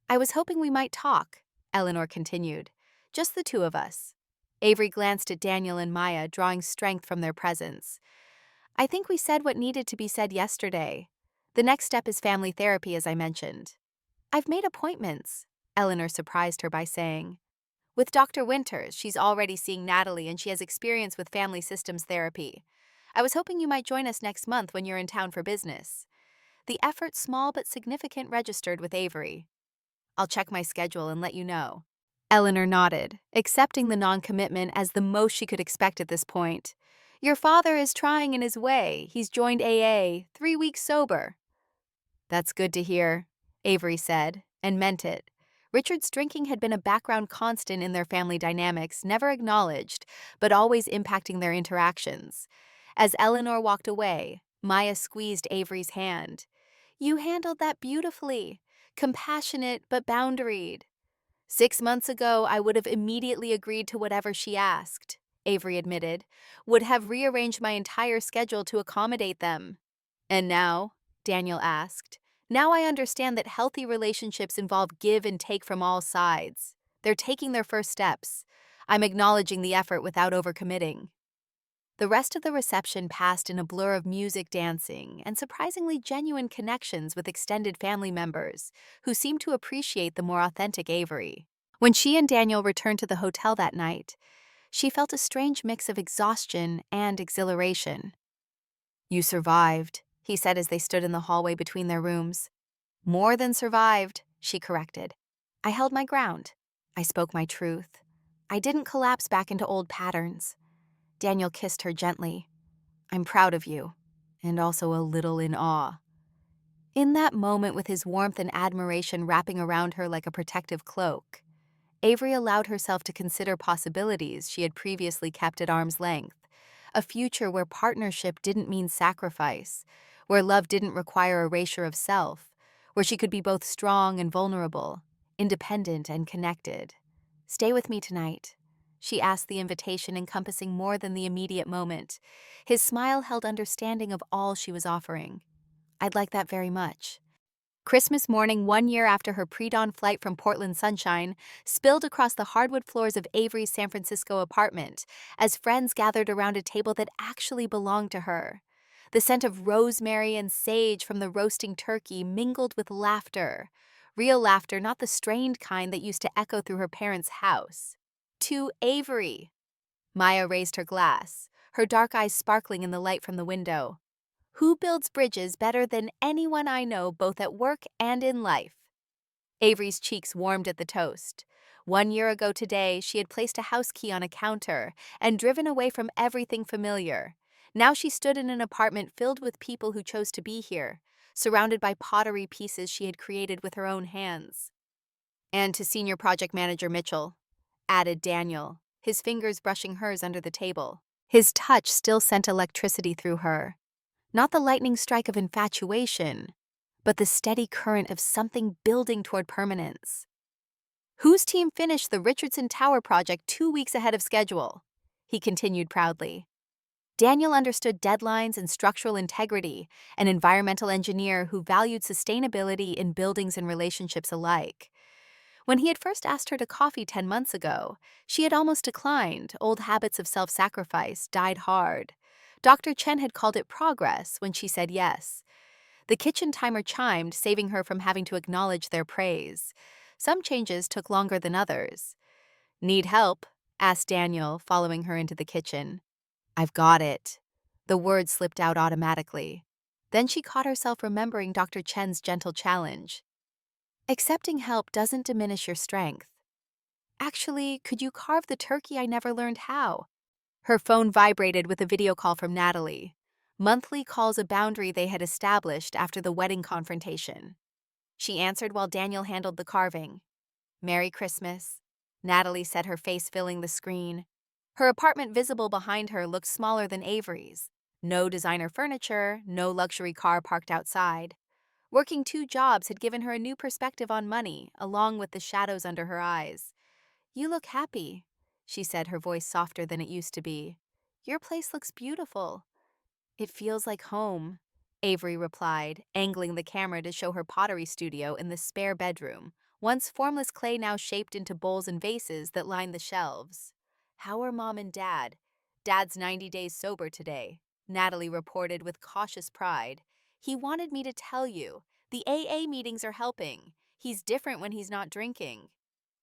"I was hoping we might talk," Eleanor continued. "Just the two of us." Avery glanced at Daniel and Maya, drawing strength from their presence. "I think we said what needed to be said yesterday. The next step is family therapy, as I mentioned." "I've made appointments," Eleanor surprised her by saying. "With Dr. Winters, she's already seeing Natalie and she has experience with family systems therapy. I was hoping you might join us next month when you're in town for business." The effort, small but significant, registered with Avery. "I'll check my schedule and let you know." Eleanor nodded, accepting the non-commitment as the most she could expect at this point. "Your father is trying in his way. He's joined AA, 3 weeks sober." "That's good to hear," Avery said, and meant it. Richard's drinking had been a background constant in their family dynamics, never acknowledged, but always impacting their interactions. As Eleanor walked away, Maya squeezed Avery's hand. "You handled that beautifully. Compassionate but boundaried." "6 months ago, I would have immediately agreed to whatever she asked," Avery admitted, "would have rearranged my entire schedule to accommodate them." "And now?" Daniel asked. "Now I understand that healthy relationships involve give and take from all sides. They're taking their first steps. I'm acknowledging the effort without overcommitting." The rest of the reception passed in a blur of music, dancing, and surprisingly genuine connections with extended family members, who seemed to appreciate the more authentic Avery. When she and Daniel returned to the hotel that night, she felt a strange mix of exhaustion and exhilaration. "You survived," he said as they stood in the hallway between their rooms. "More than survived," she corrected. "I held my ground. I spoke my truth. I didn't collapse back into old patterns." Daniel kissed her gently. "I'm proud of you, and also a little in awe." In that moment, with his warmth and admiration wrapping around her like a protective cloak, Avery allowed herself to consider possibilities she had previously kept at arm's length. A future where partnership didn't mean sacrifice, where love didn't require erasure of self, where she could be both strong and vulnerable, independent and connected. "Stay with me tonight," she asked, the invitation encompassing more than the immediate moment. His smile held understanding of all she was offering. "I'd like that very much." Christmas morning, 1 year after her pre-dawn flight from Portland sunshine, spilled across the hardwood floors of Avery's San Francisco apartment as friends gathered around a table that actually belonged to her. The scent of rosemary and sage from the roasting turkey mingled with laughter. Real laughter, not the strained kind that used to echo through her parents' house. "To Avery." Maya raised her glass, her dark eyes sparkling in the light from the window. "Who builds bridges better than anyone I know, both at work and in life?" Avery's cheeks warmed at the toast. 1 year ago today, she had placed a house key on a counter and driven away from everything familiar. Now she stood in an apartment filled with people who chose to be here, surrounded by pottery pieces she had created with her own hands. "And to Senior Project Manager Mitchell," added Daniel, his fingers brushing hers under the table. His touch still sent electricity through her. Not the lightning strike of infatuation, but the steady current of something building toward permanence. "Whose team finished the Richardson Tower project 2 weeks ahead of schedule?" he continued proudly. Daniel understood deadlines and structural integrity, an environmental engineer who valued sustainability in buildings and relationships alike. When he had first asked her to coffee 10 months ago, she had almost declined. Old habits of self-sacrifice died hard. Dr. Chen had called it progress when she said yes. The kitchen timer chimed, saving her from having to acknowledge their praise. Some changes took longer than others. "Need help?" asked Daniel, following her into the kitchen. "I've got it." The words slipped out automatically. Then she caught herself remembering Dr. Chen's gentle challenge. "Accepting help doesn't diminish your strength. Actually, could you carve the turkey? I never learned how." Her phone vibrated with a video call from Natalie. Monthly calls, a boundary they had established after the wedding confrontation. She answered while Daniel handled the carving. "Merry Christmas," Natalie said, her face filling the screen. Her apartment visible behind her looked smaller than Avery's. No designer furniture, no luxury car parked outside. Working 2 jobs had given her a new perspective on money, along with the shadows under her eyes. "You look happy," she said, her voice softer than it used to be. "Your place looks beautiful." "It feels like home," Avery replied, angling the camera to show her pottery studio in the spare bedroom, once formless clay now shaped into bowls and vases that lined the shelves. "How are Mom and Dad?" "Dad's 90 days sober today," Natalie reported with cautious pride. "He wanted me to tell you. The AA meetings are helping. He's different when he's not drinking."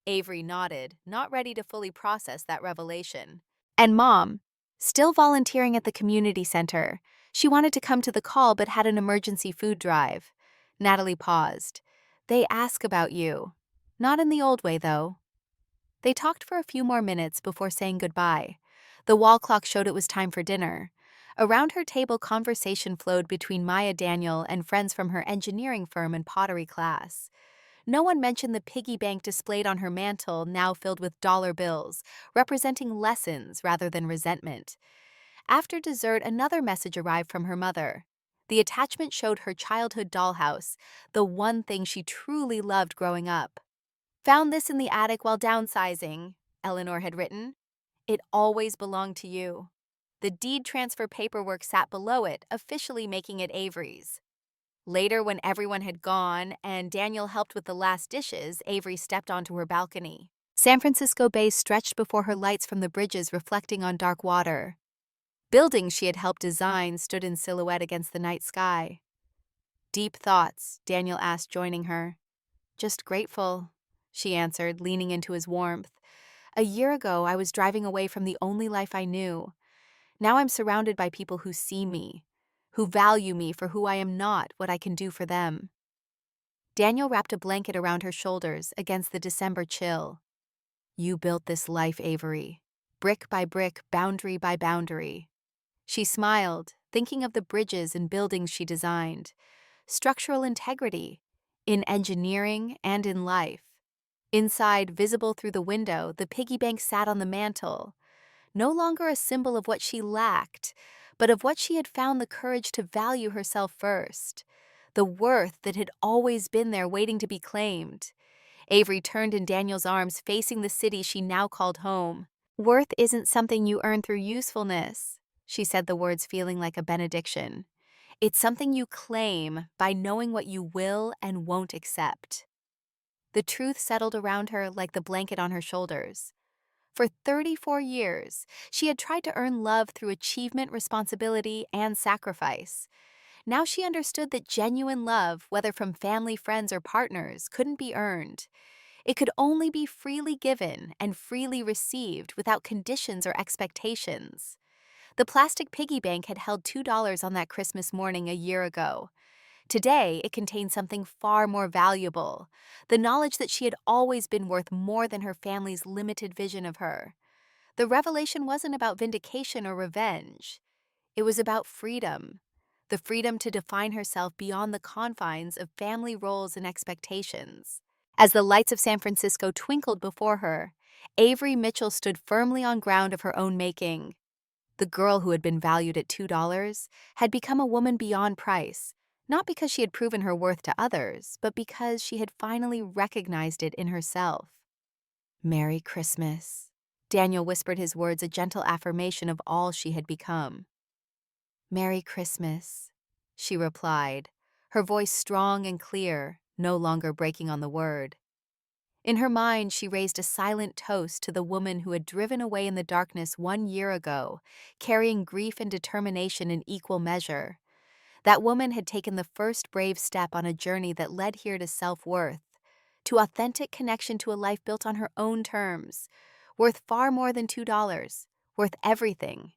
Avery nodded, not ready to fully process that revelation. "And Mom, still volunteering at the community center. She wanted to come to the call but had an emergency food drive." Natalie paused. "They ask about you. Not in the old way, though." They talked for a few more minutes before saying goodbye. The wall clock showed it was time for dinner. Around her table, conversation flowed between Maya Daniel and friends from her engineering firm and pottery class. No one mentioned the piggy bank displayed on her mantel, now filled with dollar bills, representing lessons rather than resentment. After dessert, another message arrived from her mother. The attachment showed her childhood dollhouse, the one thing she truly loved growing up. "Found this in the attic while downsizing," Eleanor had written. "It always belonged to you." The deed transfer paperwork sat below it, officially making it Avery's. Later, when everyone had gone and Daniel helped with the last dishes, Avery stepped onto her balcony. San Francisco Bay stretched before her, lights from the bridges reflecting on dark water. Buildings she had helped design stood in silhouette against the night sky. "Deep thoughts?" Daniel asked, joining her. "Just grateful," she answered, leaning into his warmth. "A year ago, I was driving away from the only life I knew. Now I'm surrounded by people who see me, who value me for who I am, not what I can do for them." Daniel wrapped a blanket around her shoulders against the December chill. "You built this life, Avery. Brick by brick, boundary by boundary." She smiled, thinking of the bridges and buildings she designed. Structural integrity, in engineering and in life. Inside, visible through the window, the piggy bank sat on the mantel, no longer a symbol of what she lacked, but of what she had found the courage to value herself first. The worth that had always been there waiting to be claimed. Avery turned in Daniel's arms, facing the city she now called home. "Worth isn't something you earn through usefulness," she said, the words feeling like a benediction. "It's something you claim by knowing what you will and won't accept." The truth settled around her like the blanket on her shoulders. For 34 years, she had tried to earn love through achievement, responsibility, and sacrifice. Now she understood that genuine love, whether from family, friends, or partners, couldn't be earned. It could only be freely given and freely received without conditions or expectations. The plastic piggy bank had held $2 on that Christmas morning a year ago. Today, it contained something far more valuable, the knowledge that she had always been worth more than her family's limited vision of her. The revelation wasn't about vindication or revenge. It was about freedom, the freedom to define herself beyond the confines of family roles and expectations. As the lights of San Francisco twinkled before her, Avery Mitchell stood firmly on ground of her own making. The girl who had been valued at $2 had become a woman beyond price, not because she had proven her worth to others, but because she had finally recognized it in herself. "Merry Christmas." Daniel whispered, his words a gentle affirmation of all she had become. "Merry Christmas," she replied, her voice strong and clear, no longer breaking on the word. In her mind, she raised a silent toast to the woman who had driven away in the darkness 1 year ago, carrying grief and determination in equal measure. That woman had taken the first brave step on a journey that led here to self-worth, to authentic connection to a life built on her own terms, worth far more than $2, worth everything